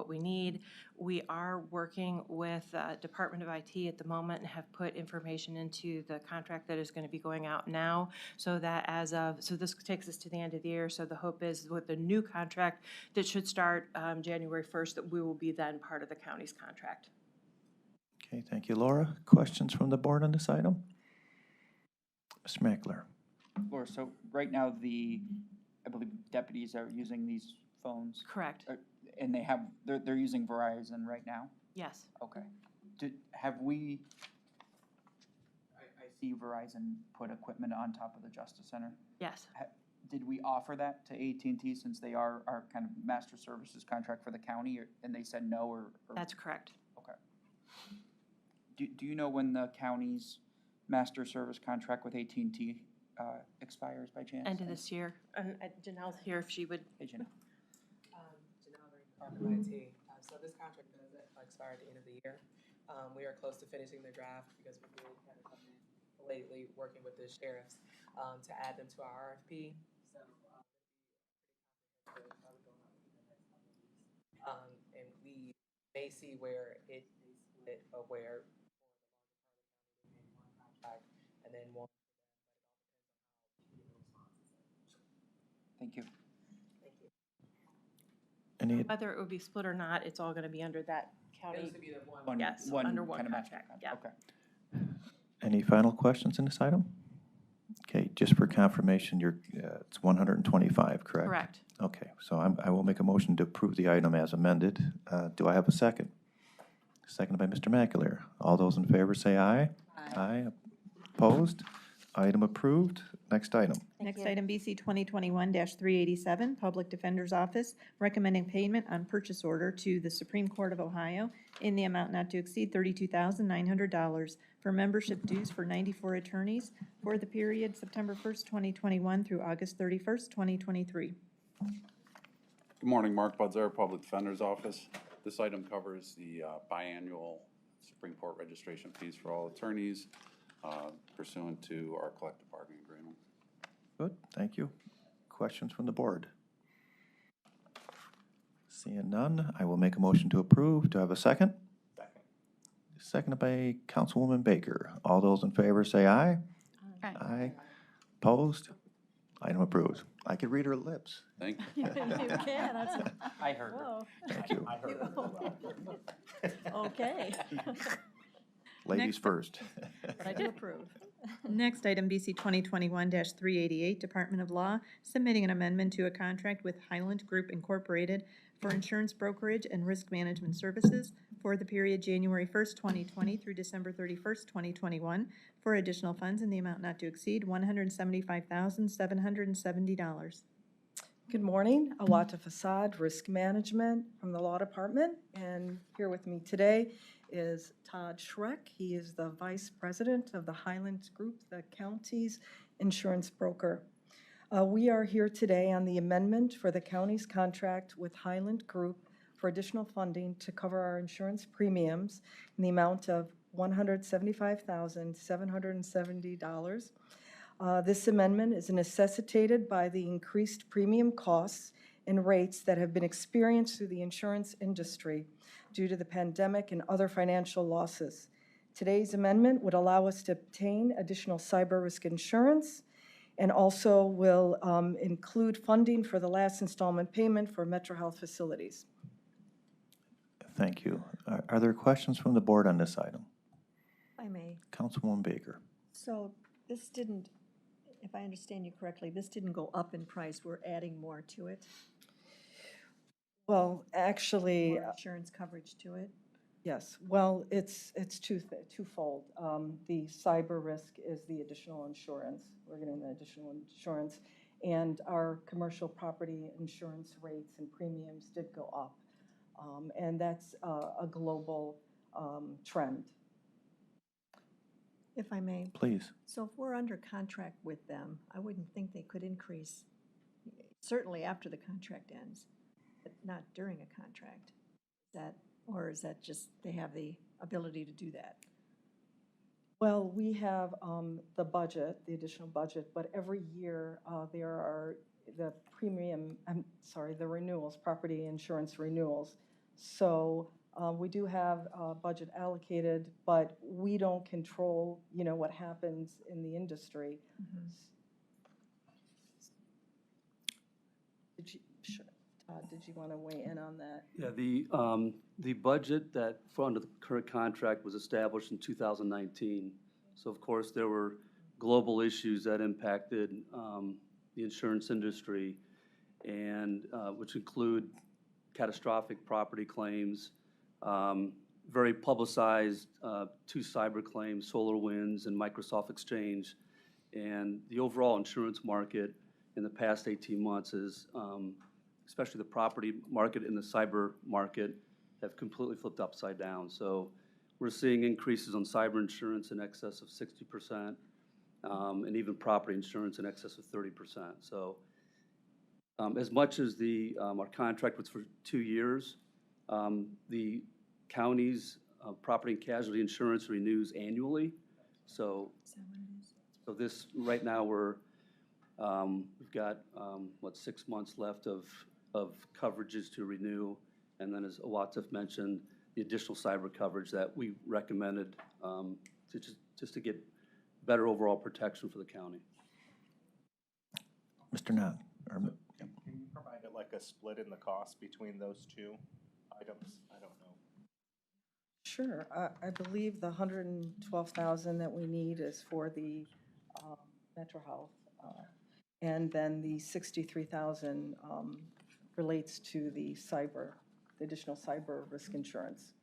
we need. We are working with Department of IT at the moment and have put information into the contract that is going to be going out now, so that so this takes us to the end of the year. So the hope is with the new contract that should start January 1st, that we will be then part of the county's contract. Okay, thank you, Laura. Questions from the board on this item? Mr. Mackler. Laura, so right now I believe deputies are using these phones? Correct. And they're using Verizon right now? Yes. Okay. I see Verizon put equipment on top of the Justice Center. Yes. Did we offer that to AT&T since they are our kind of master services contract for the county, and they said no, or? That's correct. Okay. Do you know when the county's master service contract with AT&T expires by chance? End of this year. Janelle's here if she would. Hey, Janelle. Department of IT. So this contract does expire at the end of the year. We are close to finishing the draft because we really kind of come in lately working with the sheriffs to add them to our RFP. So and we may see where it is split of where one contract and then one. Thank you. Whether it would be split or not, it's all going to be under that county. This would be the one. Yes, one under one kind of contract. Yeah. Okay. Any final questions in this item? Okay, just for confirmation, it's 125, correct? Correct. Okay, so I will make a motion to approve the item as amended. Do I have a second? Seconded by Mr. McAleer. All those in favor say aye. Aye. Opposed? Item approved. Next item. Next item, BC 2021-387, Public Defender's Office, recommending payment on purchase order to the Supreme Court of Ohio in the amount not to exceed $32,900 for membership dues for 94 attorneys for the period September 1st, 2021 through August 31st, 2023. Good morning, Mark Budzer, Public Defender's Office. This item covers the biannual Supreme Court registration fees for all attorneys pursuant to our collective bargaining agreement. Good, thank you. Questions from the board? Seeing none, I will make a motion to approve. Do I have a second? Second. Seconded by Councilwoman Baker. All those in favor say aye. Aye. Aye. Opposed? Item approved. I could read her lips. Thank you. You can, that's a, I heard her. whoa. Thank you. I heard her. Okay. Ladies Next. first. But I do approve. Next item, BC 2021-388, Department of Law, submitting an amendment to a contract with Highland Group Incorporated for insurance brokerage and risk management services for the period January 1st, 2020 through December 31st, 2021, for additional funds in the amount not to exceed $175,770. Good morning, Awata Fasad, Risk Management from the Law Department, and here with me today is Todd Schreck. He is the Vice President of the Highlands Group, the county's insurance broker. We are here today on the amendment for the county's contract with Highland Group for additional funding to cover our insurance premiums in the amount of $175,770. This amendment is necessitated by the increased premium costs and rates that have been experienced through the insurance industry due to the pandemic and other financial losses. Today's amendment would allow us to obtain additional cyber risk insurance and also will include funding for the last installment payment for Metro Health facilities. Thank you. Are there questions from the board on this item? If I may. Councilwoman Baker. So this didn't, if I understand you correctly, this didn't go up in price. We're adding more to it, Well, actually, more insurance coverage to it. yes. Well, it's twofold. The cyber risk is the additional insurance. We're getting the additional insurance. And our commercial property insurance rates and premiums did go up. And that's a global trend. If I may. Please. So if we're under contract with them, I wouldn't think they could increase, certainly after the contract ends, but not during a contract. Or is that just they have the ability to do that? Well, we have the budget, the additional budget, but every year there are the the renewals, property insurance renewals. So we do have budget allocated, but we don't control, what happens in the industry. Todd, did you want to weigh in on that? Yeah, the budget that for under the current contract was established in 2019. So of course there were global issues that impacted the insurance industry, and which include catastrophic property claims, very publicized two cyber claims, SolarWinds and Microsoft Exchange, and the overall insurance market in the past 18 months is, especially the property market and the cyber market, have completely flipped upside down. So we're seeing increases on cyber insurance in excess of 60%, and even property insurance in excess of 30%. So as much as our contract was for 2 years, the county's property and casualty insurance renews annually. So, this right now we've got 6 months left of coverages to renew, and then as Awatif mentioned, the additional cyber coverage that we recommended to just to get better overall protection for the county. Mr. Knott. Can you provide it like a split in the cost between those two items? I don't know. Sure. I believe the $112,000 that we need is for the Metro Health. And then the 63,000 relates to the additional cyber risk insurance.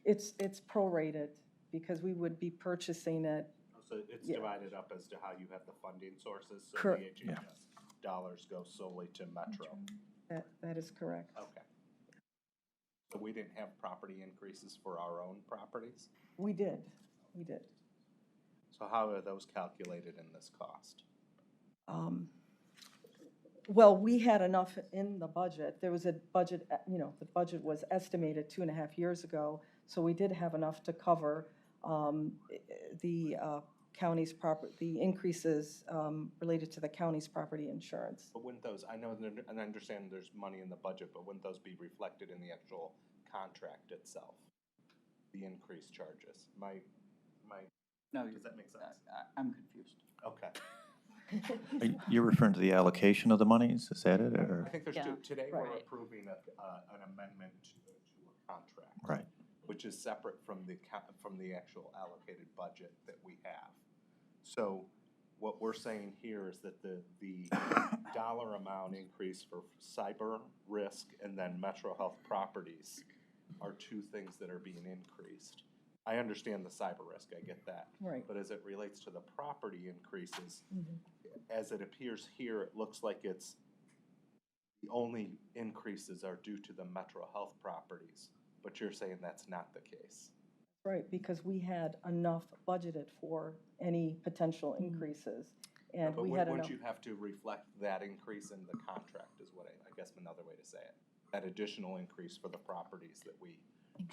It's prorated because we would be purchasing it. So it's Yeah. divided up as to how you have the funding sources, so Cor- the HHS dollars go solely to Metro. That is correct. Okay. So we didn't have property increases for our own properties? We did. So how are those calculated in this cost? Well, we had enough in the budget. There was a budget, the budget was estimated 2.5 years ago, so we did have enough to cover the county's the increases related to the county's property insurance. But wouldn't those, I know, and I understand there's money in the budget, but wouldn't those be reflected in the actual contract itself? The increased charges? No, does that make sense? I'm confused. Okay. You're referring to the allocation of the monies, is that it, or? I think there's two. Today, Right. we're approving an amendment to a contract. Right. Which is separate from the actual allocated budget that we have. So what we're saying here is that the dollar amount increase for cyber risk and then Metro Health properties are two things that are being increased. I understand the cyber risk, I get that. Right. But as it relates to the property increases, as it appears here, it looks like it's the only increases are due to the Metro Health properties, but you're saying that's not the case. Right, because we had enough budgeted for any potential increases, and But we had enough. wouldn't you have to reflect that increase in the contract is what I guess another way to say it? That additional increase for the properties that we,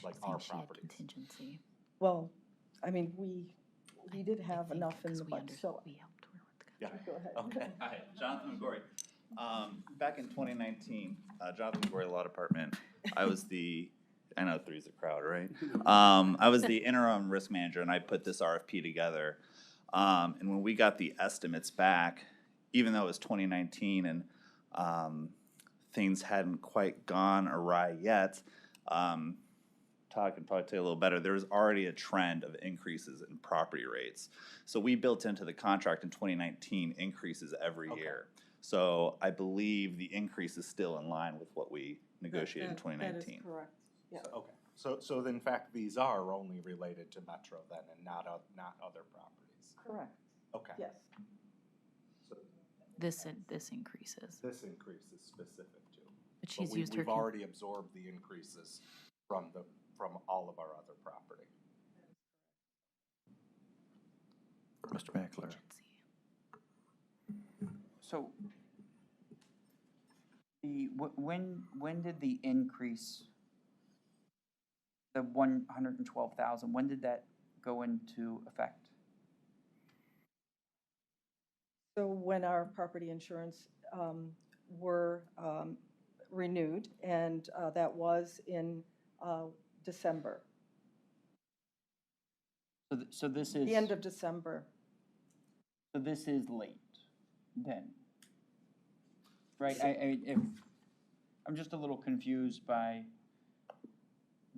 like our properties. Contingency. Well, I mean, we did have enough in the budget, so. Yeah, Go ahead. okay. Hi, Jonathan McGorry. Back in 2019, Jonathan McGorry, Law Department, I was I know three's a crowd, right? I was the interim risk manager, and I put this RFP together. And when we got the estimates back, even though it was 2019 and things hadn't quite gone awry yet, Todd can probably tell you a little better, there was already a trend of increases in property rates. So we built into the contract in 2019 increases every year. So I believe the increase is still in line with what we negotiated in 2019. That is correct, yeah. Okay, so in fact, these are only related to Metro then and not other properties? Correct. Okay. Yes. So This increases. this increase is specific to. But she's we- used her We've already absorbed the increases from all of our other property. Mr. Mackler. So, when did the increase, the 112,000, when did that go into effect? So when our property insurance were renewed, and that was in December, So this is. the end of December. So this is late, then? Right, I'm just a little confused by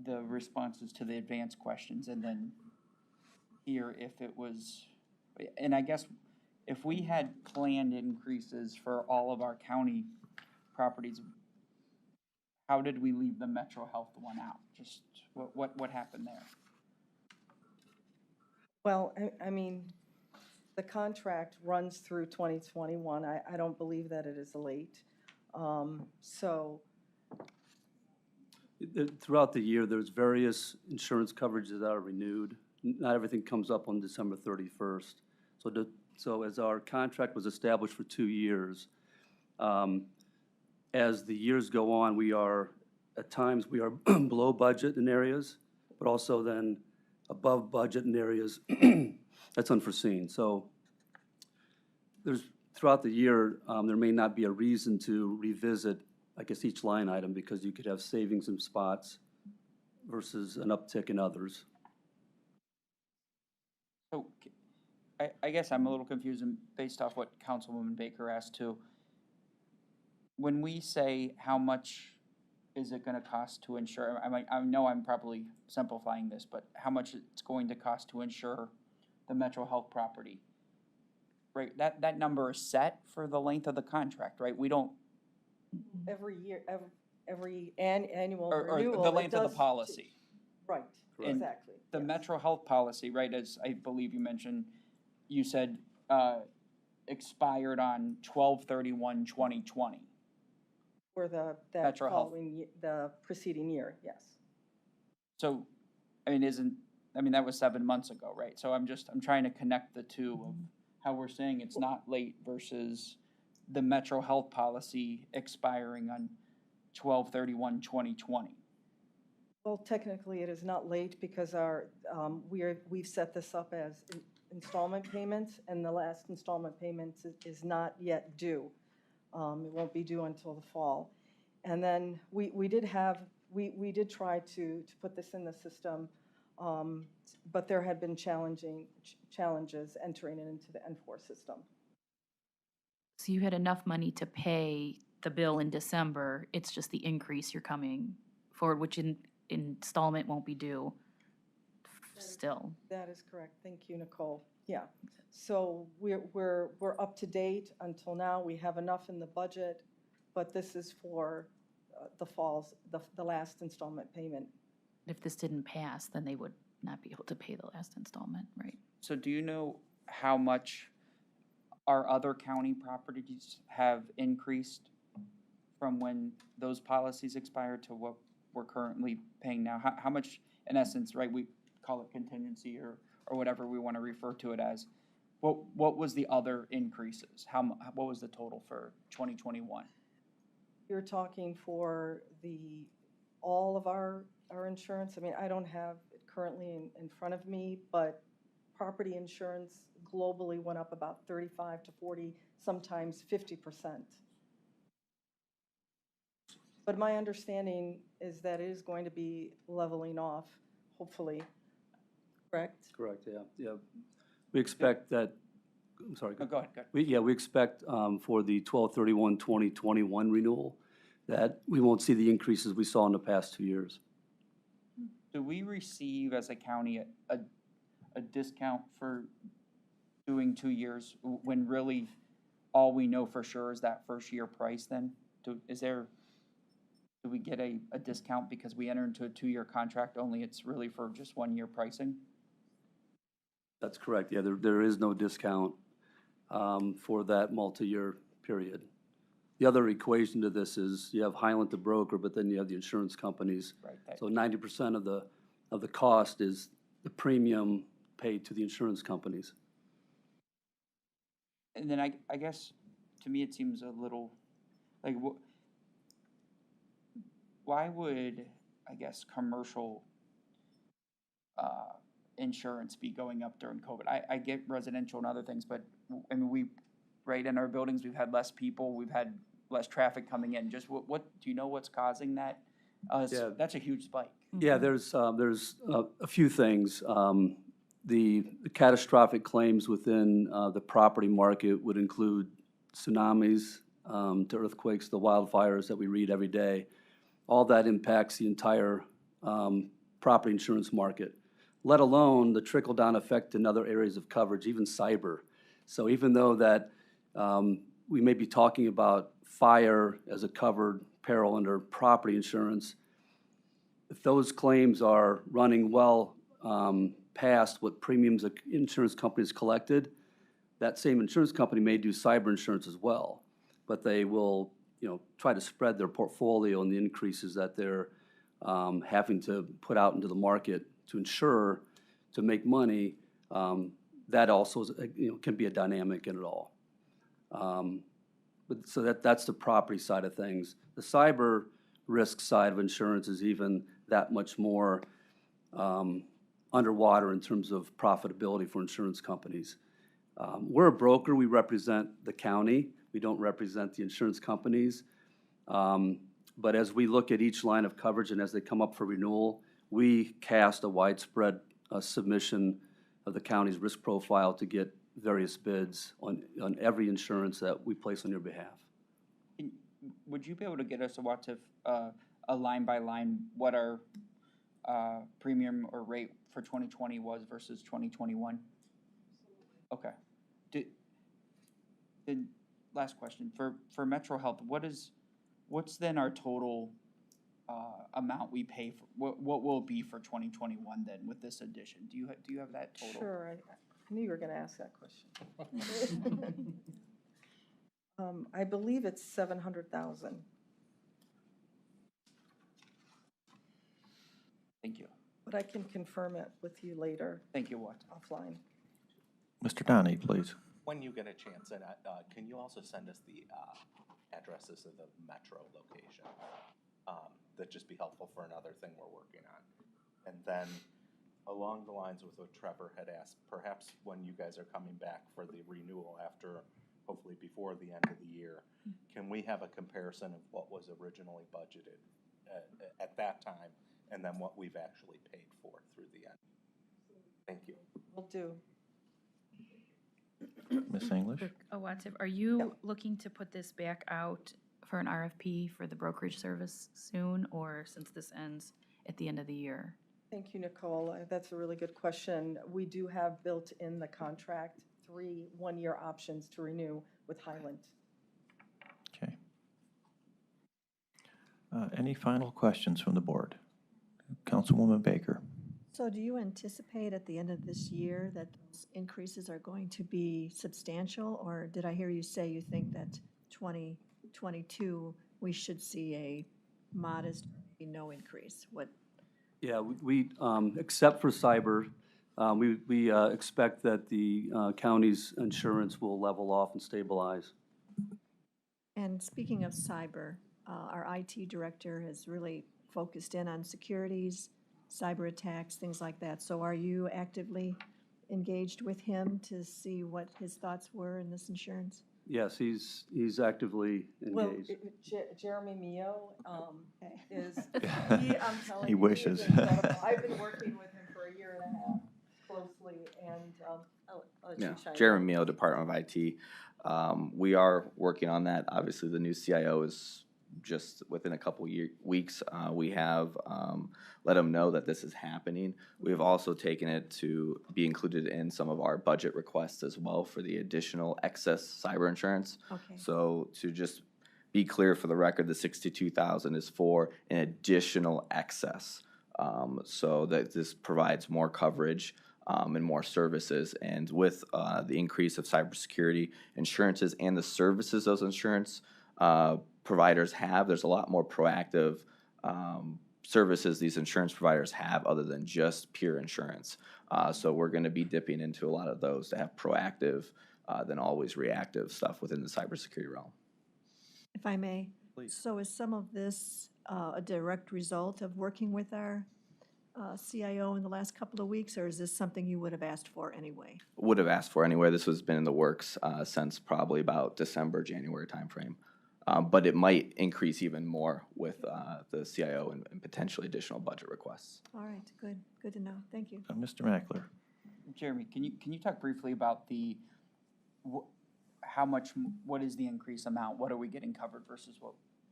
the responses to the advanced questions, and then here if it was, and I guess if we had planned increases for all of our county properties, how did we leave the Metro Health one out? Just, what happened there? Well, I mean, the contract runs through 2021. I don't believe that it is late. So, Throughout the year, there's various insurance coverages that are renewed. Not everything comes up on December 31st. So as our contract was established for 2 years, as the years go on, at times, we are below budget in areas, but also then above budget in areas that's unforeseen. So throughout the year, there may not be a reason to revisit, I guess, each line item, because you could have savings in spots versus an uptick in others. So, I guess I'm a little confused based off what Councilwoman Baker asked too. When we say how much is it gonna cost to insure, I know I'm probably simplifying this, but how much it's going to cost to insure the Metro Health property? right, that number is set for the length of the contract, right? We don't, Every year, every annual or renewal. the it length of the does- policy. Right, And exactly. The yes. Metro Health policy, right, as I believe you mentioned, you said, expired on 12/31/2020. For that Metro Health. following, the preceding year, yes. So, I mean, that was 7 months ago, right? So I'm trying to connect the two of how we're saying it's not late versus the Metro Health policy expiring on 12/31/2020. Well, technically, it is not late because we've set this up as installment payments, and the last installment payment is not yet due. It won't be due until the fall. And then we did try to put this in the system, but there had been challenges entering it into the N4 system. So you had enough money to pay the bill in December, it's just the increase you're coming forward, which installment won't be due still. That is correct. Thank you, Nicole. Yeah. So we're up to date until now. We have enough in the budget, but this is for the last installment payment. If this didn't pass, then they would not be able to pay the last installment, right? So do you know how much our other county properties have increased from when those policies expired to what we're currently paying now? How much, in essence, right, we call it contingency or whatever we want to refer to it as. What was the other increases? What was the total for 2021? You're talking for all of our insurance? I mean, I don't have it currently in front of me, but property insurance globally went up about 35 to 40, sometimes 50%. But my understanding is that it is going to be leveling off, hopefully. Correct? Correct, yeah. We expect that, I'm sorry. No, go ahead. We expect for the 12/31/2021 renewal that we won't see the increases we saw in the past 2 years. Do we receive as a county a discount for doing 2 years when really all we know for sure is that first year price then? Do we get a discount because we enter into a 2-year contract only it's really for just 1 year pricing? That's correct, yeah, there is no discount for that multi-year period. The other equation to this is you have Highland the broker, but then you have the insurance companies. Right. So 90% of the cost is the premium paid to the insurance companies. And then I guess, to me, it seems a little, like, why would, I guess, commercial insurance be going up during COVID? I get residential and other things, but, I mean, right, in our buildings, we've had less people, we've had less traffic coming in. Just what do you know what's causing that? Yeah. That's a huge spike. Yeah, there's a few things. The catastrophic claims within the property market would include tsunamis, to earthquakes, the wildfires that we read every day. All that impacts the entire property insurance market, let alone the trickle-down effect in other areas of coverage, even cyber. So even though that we may be talking about fire as a covered peril under property insurance, if those claims are running well past what premiums insurance companies collected, that same insurance company may do cyber insurance as well. But they will, try to spread their portfolio and the increases that they're having to put out into the market to insure, to make money. That also is, can be a dynamic in it all. But so that's the property side of things. The cyber risk side of insurance is even that much more underwater in terms of profitability for insurance companies. We're a broker. We represent the county. We don't represent the insurance companies. But as we look at each line of coverage and as they come up for renewal, we cast a widespread submission of the county's risk profile to get various bids on every insurance that we place on your behalf. Would you be able to get us a line by line what our premium or rate for 2020 was versus 2021? Okay. Then, last question, for Metro Health, what's then our total amount we pay for, what will it be for 2021 then with this addition? Do you have that total? Sure, I knew you were gonna ask that question. I believe it's 700,000. Thank you. But I can confirm it with you later. Thank you, What? Offline. Mr. Donnie, please. When you get a chance, and can you also send us the addresses of the Metro location? That'd just be helpful for another thing we're working on. And then, along the lines with what Trevor had asked, perhaps when you guys are coming back for the renewal after, hopefully before the end of the year, can we have a comparison of what was originally budgeted at that time and then what we've actually paid for through the end? Thank you. Will do. Ms. English? Oh, Watsif, are you looking to put this back out for an RFP for the brokerage service soon, or since this ends at the end of the year? Thank you, Nicole. That's a really good question. We do have built in the contract 3 one-year options to renew with Highland. Okay. Any final questions from the board? Councilwoman Baker. So do you anticipate at the end of this year that those increases are going to be substantial? Or did I hear you say you think that 2022, we should see a modest, no increase? What? Yeah, we except for cyber, we expect that the county's insurance will level off and stabilize. And speaking of cyber, our IT director has really focused in on securities, cyber attacks, things like that. So are you actively engaged with him to see what his thoughts were in this insurance? Yes, he's actively engaged. Well, Jeremy Mio is, I'm telling He you, wishes. is incredible. I've been working with him for a year and a half closely, and I'll let you chime in. Jeremy Mio, Department of IT. We are working on that. Obviously, the new CIO is just within a couple weeks. We have let them know that this is happening. We've also taken it to be included in some of our budget requests as well for the additional excess cyber insurance. Okay. So to just be clear for the record, the $62,000 is for an additional excess. So that this provides more coverage and more services. And with the increase of cybersecurity insurances and the services those insurance providers have, there's a lot more proactive services these insurance providers have other than just pure insurance. So we're going to be dipping into a lot of those to have proactive than always reactive stuff within the cybersecurity realm. If I may. Please. So is some of this a direct result of working with our CIO in the last couple of weeks, or is this something you would have asked for anyway? Would have asked for anyway. This has been in the works since probably about December, January timeframe. But it might increase even more with the CIO and potentially additional budget requests. All right, good to know. Thank you. Mr. Mackler. Jeremy, can you talk briefly about the, what is the increase amount? What are we getting covered versus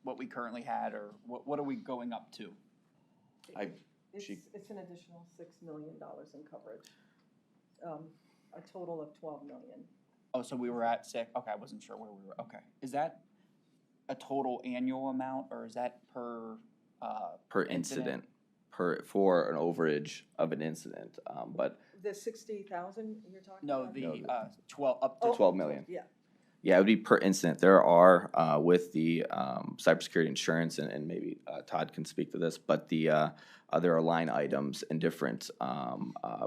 what we currently had, or what are we going up to? It's an additional $6 million in coverage, a total of $12 million. Oh, so we were at 6, okay, I wasn't sure where we were, okay. Is that a total annual amount, or is that per incident, for an overage of an incident, but The 60,000 you're talking No, about? the 12, up to 12 million. Yeah. Yeah, it would be per incident. There are, with the cybersecurity insurance, and maybe Todd can speak to this, but there are line items and different, I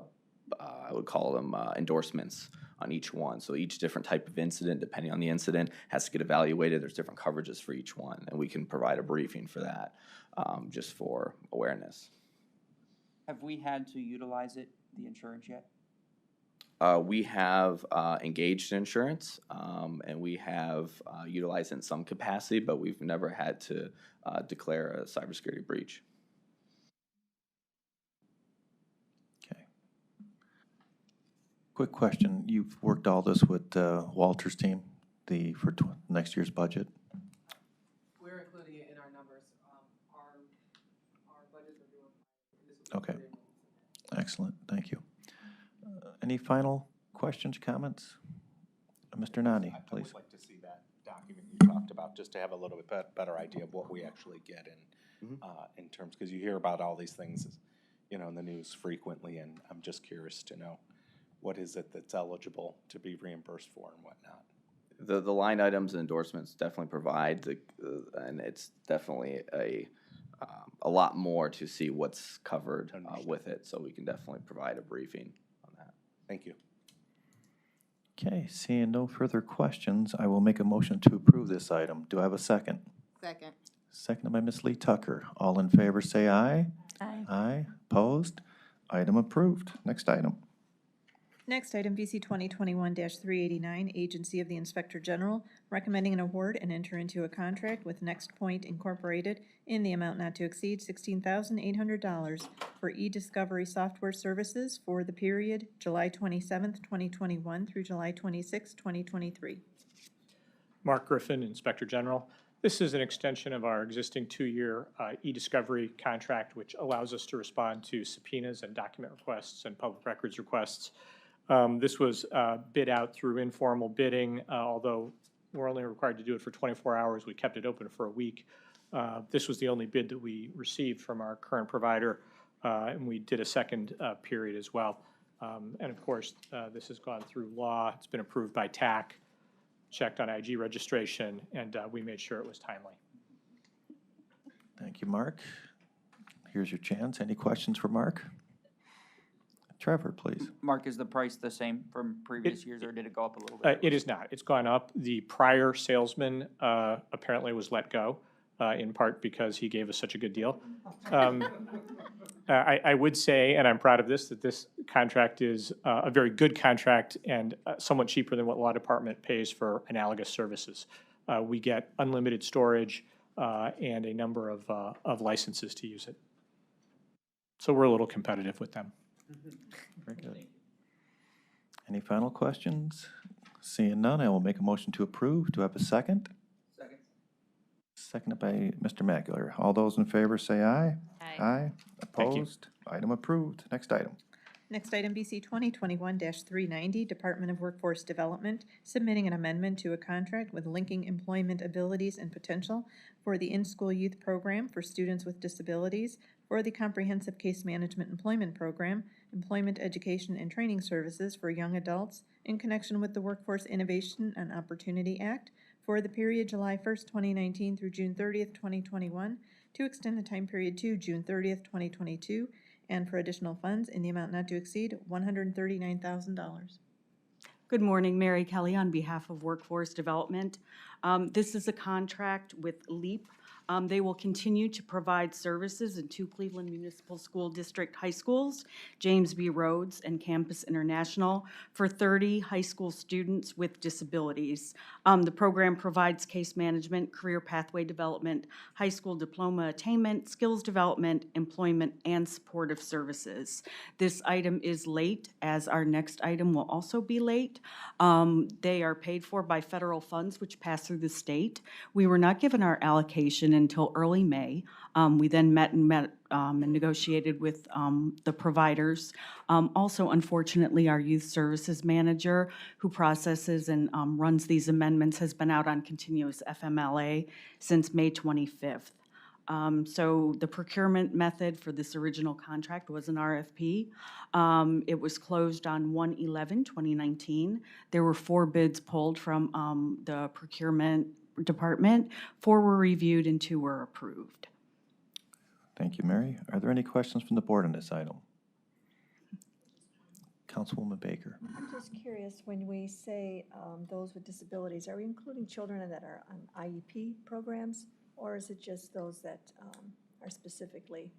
would call them endorsements on each one. So each different type of incident, depending on the incident, has to get evaluated. There's different coverages for each one, and we can provide a briefing for that, just for awareness. Have we had to utilize the insurance yet? We have engaged in insurance, and we have utilized it in some capacity, but we've never had to declare a cybersecurity breach. Okay. Quick question. You've worked all this with Walter's team for next year's budget? We're including it in our numbers. Our budgets are doing. Okay. Excellent. Thank you. Any final questions, comments? Mr. Nani, I please. would like to see that document you talked about, just to have a little bit better idea of what we actually get in terms, because you hear about all these things, you know, in the news frequently, and I'm just curious to know what is it that's eligible to be reimbursed for and whatnot. The line items and endorsements definitely provide and it's definitely a lot more to see what's covered with it, so we can definitely provide a briefing on that. Thank you. Okay, seeing no further questions, I will make a motion to approve this item. Do I have a second? Second. Seconded by Ms. Lee Tucker. All in favor, say aye. Aye. Aye. Opposed? Item approved. Next item. Next item, VC 2021-389, Agency of the Inspector General, recommending an award and enter into a contract with Next Point Incorporated in the amount not to exceed $16,800 for e-discovery software services for the period July 27th, 2021 through July 26th, 2023. Mark Griffin, Inspector General. This is an extension of our existing 2-year e-discovery contract, which allows us to respond to subpoenas and document requests and public records requests. This was bid out through informal bidding, although we're only required to do it for 24 hours. We kept it open for a week. This was the only bid that we received from our current provider, and we did a second period as well. And of course, this has gone through law. It's been approved by TAC, checked on IG registration, and we made sure it was timely. Thank you, Mark. Here's your chance. Any questions for Mark? Trevor, please. Mark, is the price the same from previous years, or did it go up a little bit? It is not. It's gone up. The prior salesman apparently was let go, in part because he gave us such a good deal. I would say, and I'm proud of this, that this contract is a very good contract and somewhat cheaper than what law department pays for analogous services. We get unlimited storage and a number of licenses to use it. So we're a little competitive with them. Very good. Any final questions? Seeing none, I will make a motion to approve. Do I have a second? Second. Seconded by Mr. Macular. All those in favor say aye. Aye. Aye. Thank you. Opposed? Item approved. Next item. Next item, BC 2021-390, Department of Workforce Development, submitting an amendment to a contract with Linking Employment Abilities and Potential for the In-School Youth Program for students with disabilities, for the Comprehensive Case Management Employment Program, Employment Education and Training Services for young adults in connection with the Workforce Innovation and Opportunity Act for the period July 1st, 2019 through June 30th, 2021, to extend the time period to June 30th, 2022, and for additional funds in the amount not to exceed $139,000. Good morning, Mary Kelly on behalf of Workforce Development. This is a contract with LEAP. They will continue to provide services in 2 Cleveland Municipal School District high schools, James B. Rhodes and Campus International, for 30 high school students with disabilities. The program provides case management, career pathway development, high school diploma attainment, skills development, employment, and supportive services. This item is late, as our next item will also be late. They are paid for by federal funds, which pass through the state. We were not given our allocation until early May. We then met and negotiated with the providers. Also, unfortunately, our youth services manager, who processes and runs these amendments, has been out on continuous FMLA since May 25th. So the procurement method for this original contract was an RFP. It was closed on 1/11/2019. There were 4 bids pulled from the procurement department. 4 were reviewed and 2 were approved. Thank you, Mary. Are there any questions from the board on this item? Councilwoman Baker. I'm just curious, when we say those with disabilities, are we including children that are on IEP programs, or is it just those that are specifically?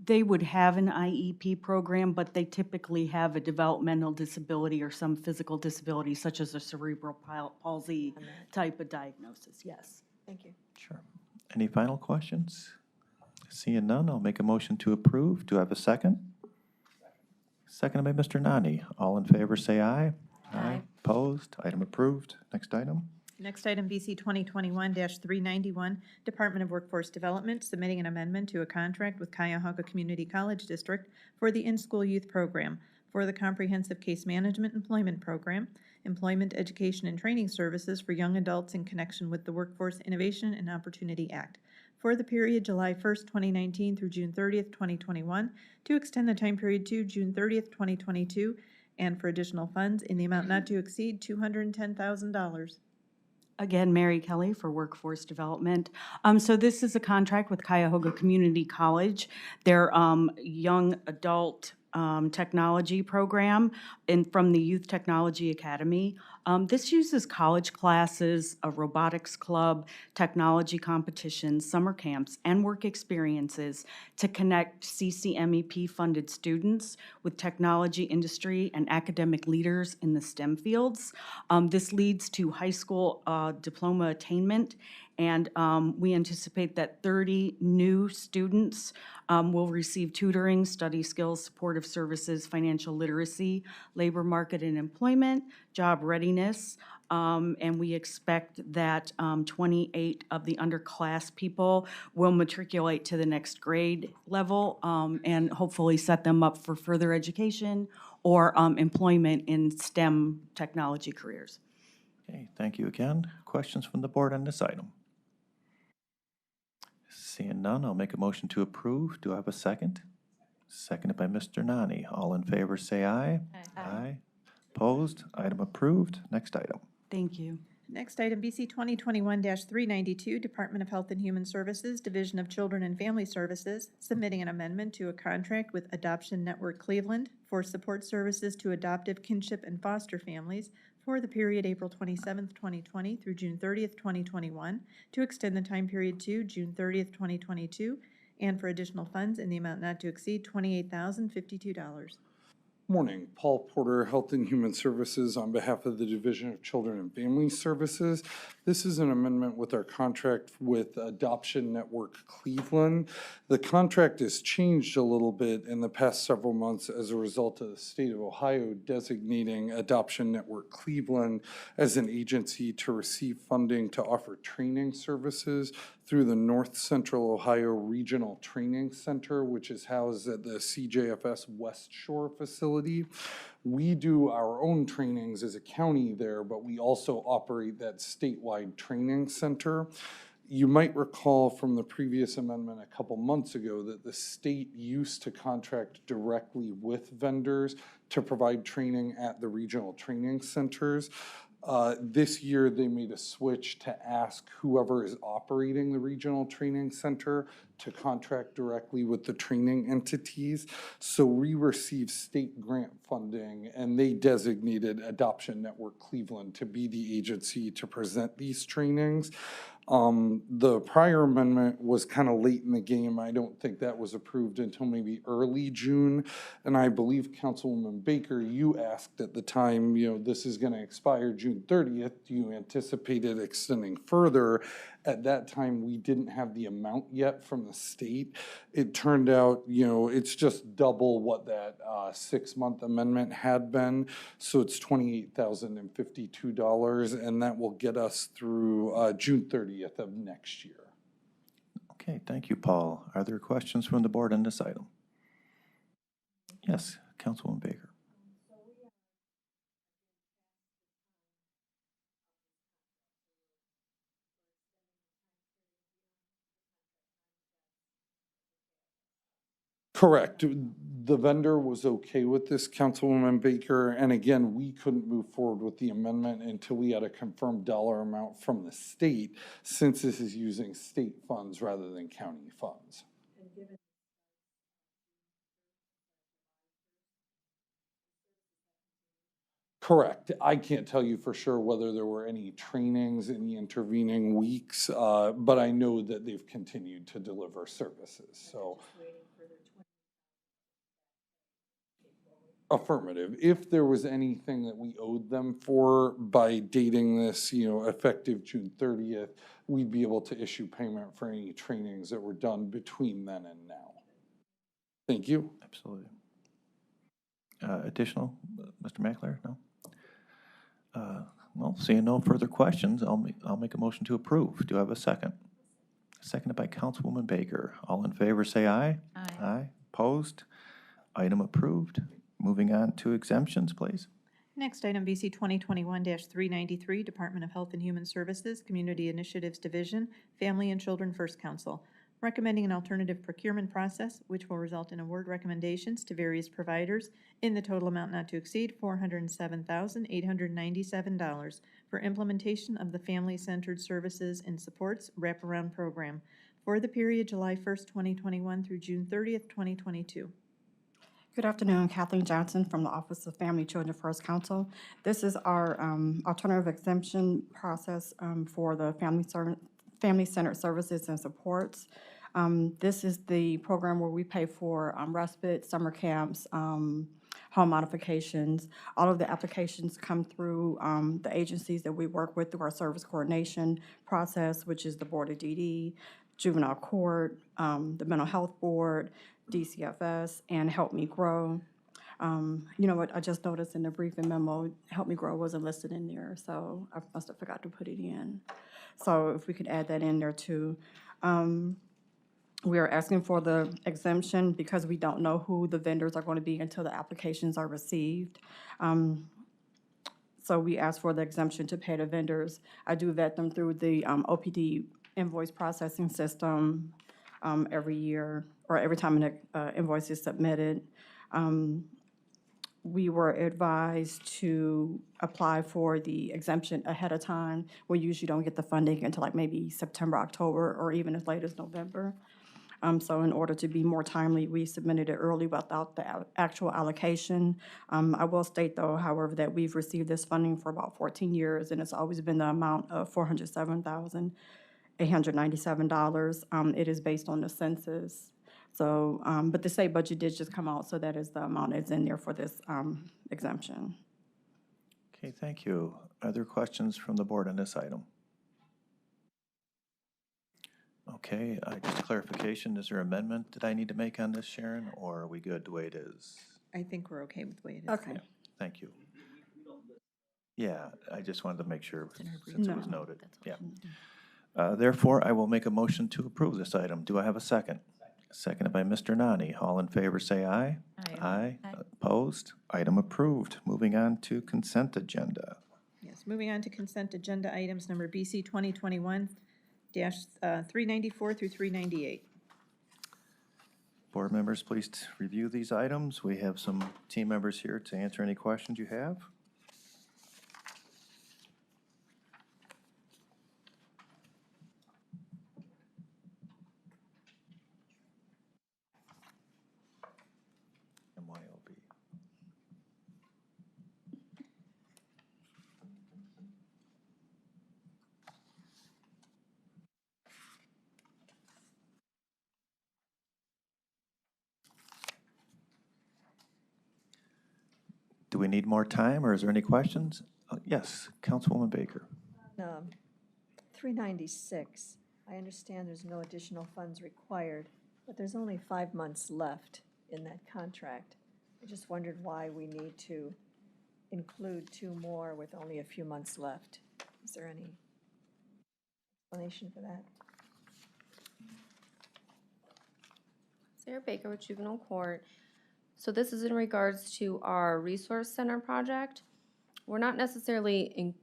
They would have an IEP program, but they typically have a developmental disability or some physical disability, such as a cerebral palsy type of diagnosis, yes. Thank you. Sure. Any final questions? Seeing none, I'll make a motion to approve. Do I have a second? Seconded by Mr. Nani. All in favor say aye. Aye. Opposed? Item approved. Next item. Next item, BC 2021-391, Department of Workforce Development, submitting an amendment to a contract with Cuyahoga Community College District for the In-School Youth Program for the Comprehensive Case Management Employment Program, Employment, Education, and Training Services for Young Adults in connection with the Workforce Innovation and Opportunity Act for the period July 1st, 2019 through June 30th, 2021, to extend the time period to June 30th, 2022, and for additional funds in the amount not to exceed $210,000. Again, Mary Kelly for Workforce Development. So this is a contract with Cuyahoga Community College. Their young adult technology program from the Youth Technology Academy. This uses college classes, a robotics club, technology competitions, summer camps, and work experiences to connect CCMEP-funded students with technology industry and academic leaders in the STEM fields. This leads to high school diploma attainment, and we anticipate that 30 new students will receive tutoring, study skills, supportive services, financial literacy, labor market and employment, job readiness, and we expect that 28 of the underclass people will matriculate to the next grade level and hopefully set them up for further education or employment in STEM technology careers. Okay, thank you again. Questions from the board on this item? Seeing none, I'll make a motion to approve. Do I have a second? Seconded by Mr. Nani. All in favor, say aye. Aye. Opposed? Item approved. Next item. Thank you. Next item, BC 2021-392, Department of Health and Human Services, Division of Children and Family Services, submitting an amendment to a contract with Adoption Network Cleveland for support services to adoptive kinship and foster families for the period April 27th, 2020 through June 30th, 2021, to extend the time period to June 30th, 2022, and for additional funds in the amount not to exceed $28,052. Morning, Paul Porter, Health and Human Services on behalf of the Division of Children and Family Services. This is an amendment with our contract with Adoption Network Cleveland. The contract has changed a little bit in the past several months as a result of the state of Ohio designating Adoption Network Cleveland as an agency to receive funding to offer training services through the North Central Ohio Regional Training Center, which is housed at the CJFS West Shore facility. We do our own trainings as a county there, but we also operate that statewide training center. You might recall from the previous amendment a couple months ago that the state used to contract directly with vendors to provide training at the regional training centers. This year, they made a switch to ask whoever is operating the regional training center to contract directly with the training entities. So we received state grant funding, and they designated Adoption Network Cleveland to be the agency to present these trainings. The prior amendment was kind of late in the game. I don't think that was approved until maybe early June. And I believe Councilwoman Baker, you asked at the time, this is going to expire June 30th. Do you anticipate it extending further? At that time, we didn't have the amount yet from the state. It turned out, it's just double what that 6-month amendment had been. So it's $28,052, and that will get us through June 30th of next year. Okay, thank you, Paul. Are there questions from the board on this item? Yes, Councilwoman Baker. Correct. The vendor was okay with this, Councilwoman Baker, and again, we couldn't move forward with the amendment until we had a confirmed dollar amount from the state, since this is using state funds rather than county funds. Correct. I can't tell you for sure whether there were any trainings in the intervening weeks, but I know that they've continued to deliver services. So. Affirmative. If there was anything that we owed them for by dating this, effective June 30th, we'd be able to issue payment for any trainings that were done between then and now. Thank you. Absolutely. Additional, Mr. McLaren? No? Well, seeing no further questions, I'll make a motion to approve. Do I have a second? Seconded by Councilwoman Baker. All in favor, say aye. Aye. Aye. Opposed? Item approved. Moving on to exemptions, please. Next item, BC 2021-393, Department of Health and Human Services, Community Initiatives Division, Family and Children First Council. Recommending an alternative procurement process, which will result in award recommendations to various providers in the total amount not to exceed $407,897 for implementation of the Family-Centered Services and Supports Wraparound Program for the period July 1st, 2021 through June 30th, 2022. Good afternoon, Kathleen Johnson from the Office of Family Children First Council. This is our alternative exemption process for the Family-Centered Services and Supports. This is the program where we pay for respite, summer camps, home modifications. All of the applications come through the agencies that we work with through our service coordination process, which is the Board of DD, Juvenile Court, the Mental Health Board, DCFS, and Help Me Grow. You know what, I just noticed in the briefing memo, Help Me Grow wasn't listed in there, so I must have forgot to put it in. So if we could add that in there too. We are asking for the exemption because we don't know who the vendors are going to be until the applications are received. So we ask for the exemption to pay the vendors. I do vet them through the OPD invoice processing system every year, or every time an invoice is submitted. We were advised to apply for the exemption ahead of time. We usually don't get the funding until like maybe September, October, or even as late as November. So in order to be more timely, we submitted it early without the actual allocation. I will state though, however, that we've received this funding for about 14 years, and it's always been the amount of $407,897. It is based on the census. So, but the state budget did just come out, so that is the amount that's in there for this exemption. Okay, thank you. Are there questions from the board on this item? Okay, just clarification, is there an amendment that I need to make on this, Sharon, or are we good the way it is? I think we're okay with the way it is. Okay. Thank you. Yeah, I just wanted to make sure since it was noted. Yeah. Therefore, I will make a motion to approve this item. Do I have a second? Seconded by Mr. Nani. All in favor, say aye. Aye. Opposed? Item approved. Moving on to consent agenda. Yes, moving on to consent agenda items number BC 2021-394 through 398. Board members, please review these items. We have some team members here to answer any questions you have. MYOB. Do we need more time, or is there any questions? Yes, Councilwoman Baker. 396, I understand there's no additional funds required, but there's only 5 months left in that contract. I just wondered why we need to include 2 more with only a few months left. Is there any explanation for that? Sarah Baker with Juvenile Court. So this is in regards to our Resource Center project. We're not necessarily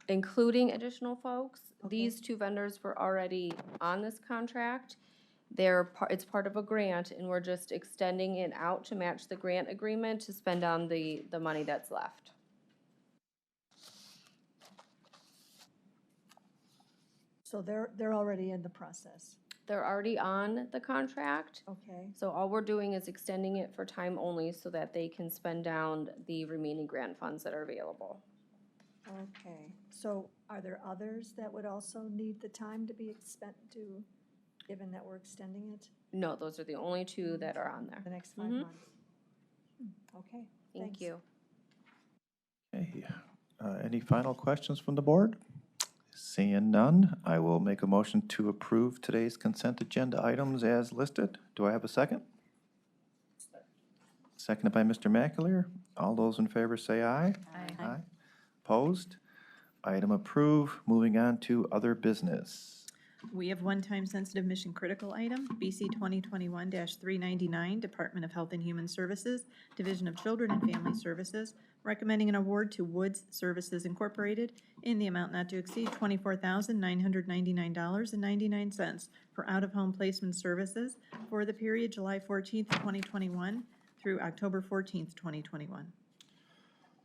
including additional folks. Okay. These 2 vendors were already on this contract. It's part of a grant, and we're just extending it out to match the grant agreement to spend on the money that's left. So they're already in the process. They're already on the contract. Okay. So all we're doing is extending it for time only so that they can spend down the remaining grant funds that are available. Okay. So are there others that would also need the time to be given that we're extending it No, those are the only 2 that are on there. the next 5 Mhm. months? Okay. Thank thanks. you. Okay. Any final questions from the board? Seeing none, I will make a motion to approve today's consent agenda items as listed. Do I have a second? Seconded by Mr. McAleer. All those in favor say aye. Opposed? Item approved. Moving on to other business. We have one time-sensitive mission-critical item, BC 2021-399, Department of Health and Human Services, Division of Children and Family Services, recommending an award to Woods Services Incorporated in the amount not to exceed $24,999.99 for out-of-home placement services for the period July 14th, 2021 through October 14th, 2021.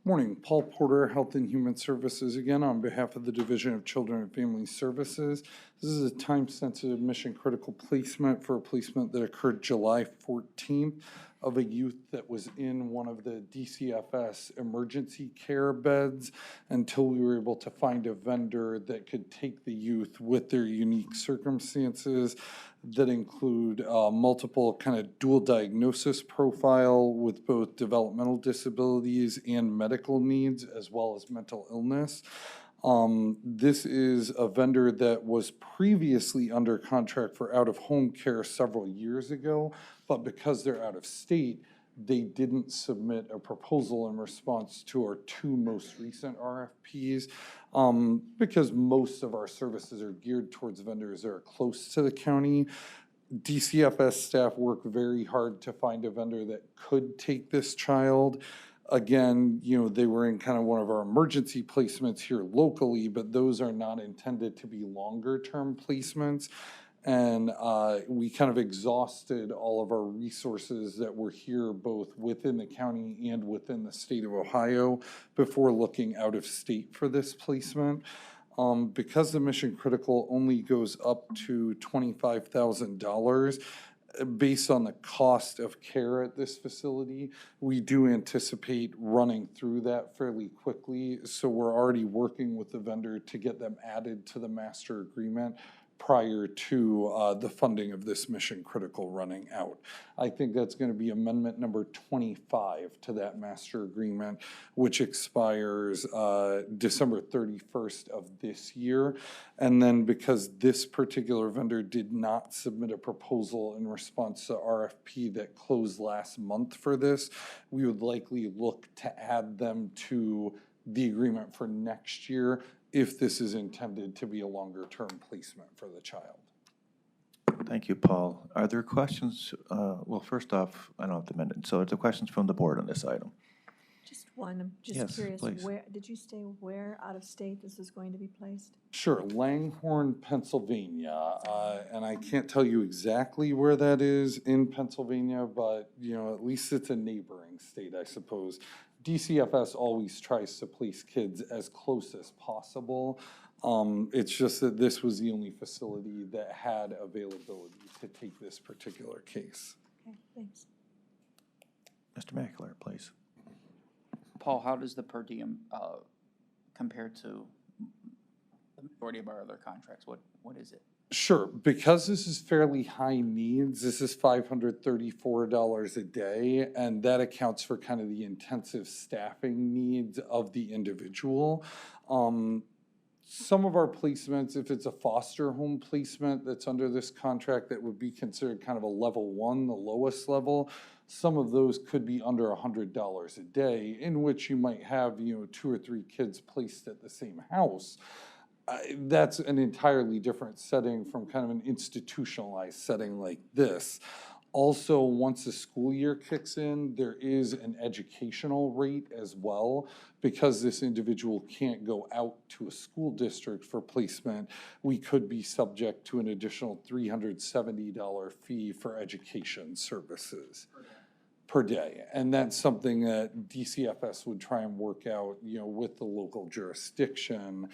Morning, Paul Porter, Health and Human Services, again on behalf of the Division of Children and Family Services. This is a time-sensitive mission-critical placement for a placement that occurred July 14th of a youth that was in one of the DCFS emergency care beds until we were able to find a vendor that could take the youth with their unique circumstances that include multiple kind of dual diagnosis profile with both developmental disabilities and medical needs, as well as mental illness. This is a vendor that was previously under contract for out-of-home care several years ago, but because they're out of state, they didn't submit a proposal in response to our two most recent RFPs. Because most of our services are geared towards vendors that are close to the county. DCFS staff worked very hard to find a vendor that could take this child. Again, you know, they were in kind of one of our emergency placements here locally, but those are not intended to be longer-term placements. And we kind of exhausted all of our resources that were here both within the county and within the state of Ohio before looking out of state for this placement. Because the mission critical only goes up to $25,000, based on the cost of care at this facility, we do anticipate running through that fairly quickly. So we're already working with the vendor to get them added to the master agreement prior to the funding of this mission critical running out. I think that's going to be amendment number 25 to that master agreement, which expires December 31st of this year. And then because this particular vendor did not submit a proposal in response to RFP that closed last month for this, we would likely look to add them to the agreement for next year if this is intended to be a longer-term placement for the child. Thank you, Paul. Are there questions? Well, first off, I don't have to amend it. So are there questions from the board on this item? Just one, I'm Yes, just curious, please. where, did you say where out of state this is going to be placed? Sure, Langhorne, Pennsylvania, and I can't tell you exactly where that is in Pennsylvania, but you know, at least it's a neighboring state, I suppose. DCFS always tries to place kids as close as possible. It's just that this was the only facility that had availability to take this particular case. Okay, thanks. Mr. Mackler, please. Paul, how does the per diem compare to the majority of our other contracts? What is it? Sure, because this is fairly high needs, this is $534 a day, and that accounts for kind of the intensive staffing needs of the individual. Some of our placements, if it's a foster home placement that's under this contract that would be considered kind of a level 1, the lowest level, some of those could be under $100 a day, in which you might have, you know, 2 or 3 kids placed at the same house. That's an entirely different setting from kind of an institutionalized setting like this. Also, once the school year kicks in, there is an educational rate as well. Because this individual can't go out to a school district for placement, we could be subject to an additional $370 fee for education services per day. And that's something that DCFS would try and work out, you know, with the local jurisdiction.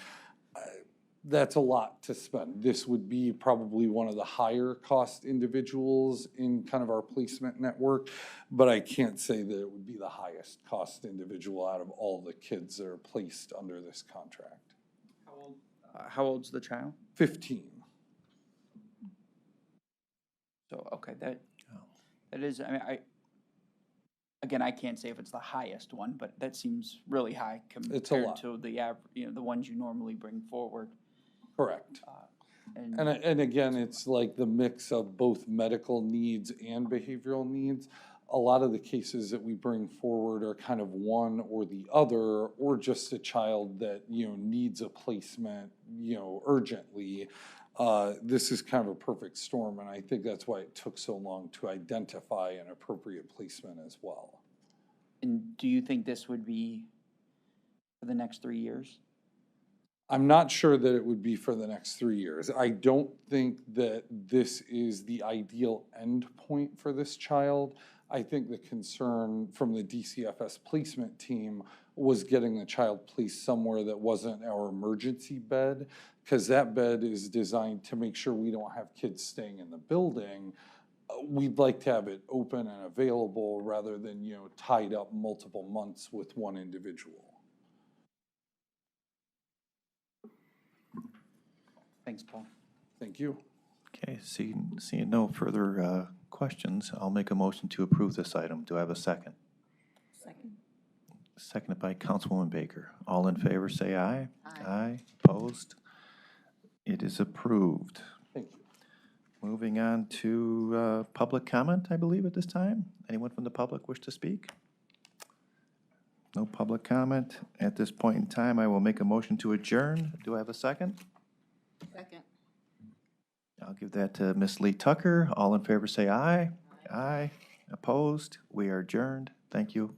That's a lot to spend. This would be probably one of the higher cost individuals in kind of our placement network, but I can't say that it would be the highest cost individual out of all the kids that are placed under this contract. How old's the child? 15. So, okay, that is, I mean, again, I can't say if it's the highest one, but that seems really high compared to the average, you know, the ones you normally bring forward. Correct. And again, it's like the mix of both medical needs and behavioral needs. A lot of the cases that we bring forward are kind of one or the other, or just a child that, you know, needs a placement, you know, urgently. this is kind of a perfect storm, and I think that's why it took so long to identify an appropriate placement as well. And do you think this would be for the next 3 years? I'm not sure that it would be for the next 3 years. I don't think that this is the ideal end point for this child. I think the concern from the DCFS placement team was getting the child placed somewhere that wasn't our emergency bed, because that bed is designed to make sure we don't have kids staying in the building. We'd like to have it open and available rather than, you know, tied up multiple months with one individual. Thanks, Paul. Thank you. Okay, seeing no further questions, I'll make a motion to approve this item. Do I have a second? Second. Seconded by Councilwoman Baker. All in favor, say aye. Aye. Aye. Opposed? It is approved. Thank you. Moving on to public comment, I believe, at this time. Anyone from the public wish to speak? No public comment. At this point in time, I will make a motion to adjourn. Do I have a second? Second. I'll give that to Ms. Lee Tucker. All in favor, say aye. Aye. Opposed? We are adjourned. Thank you.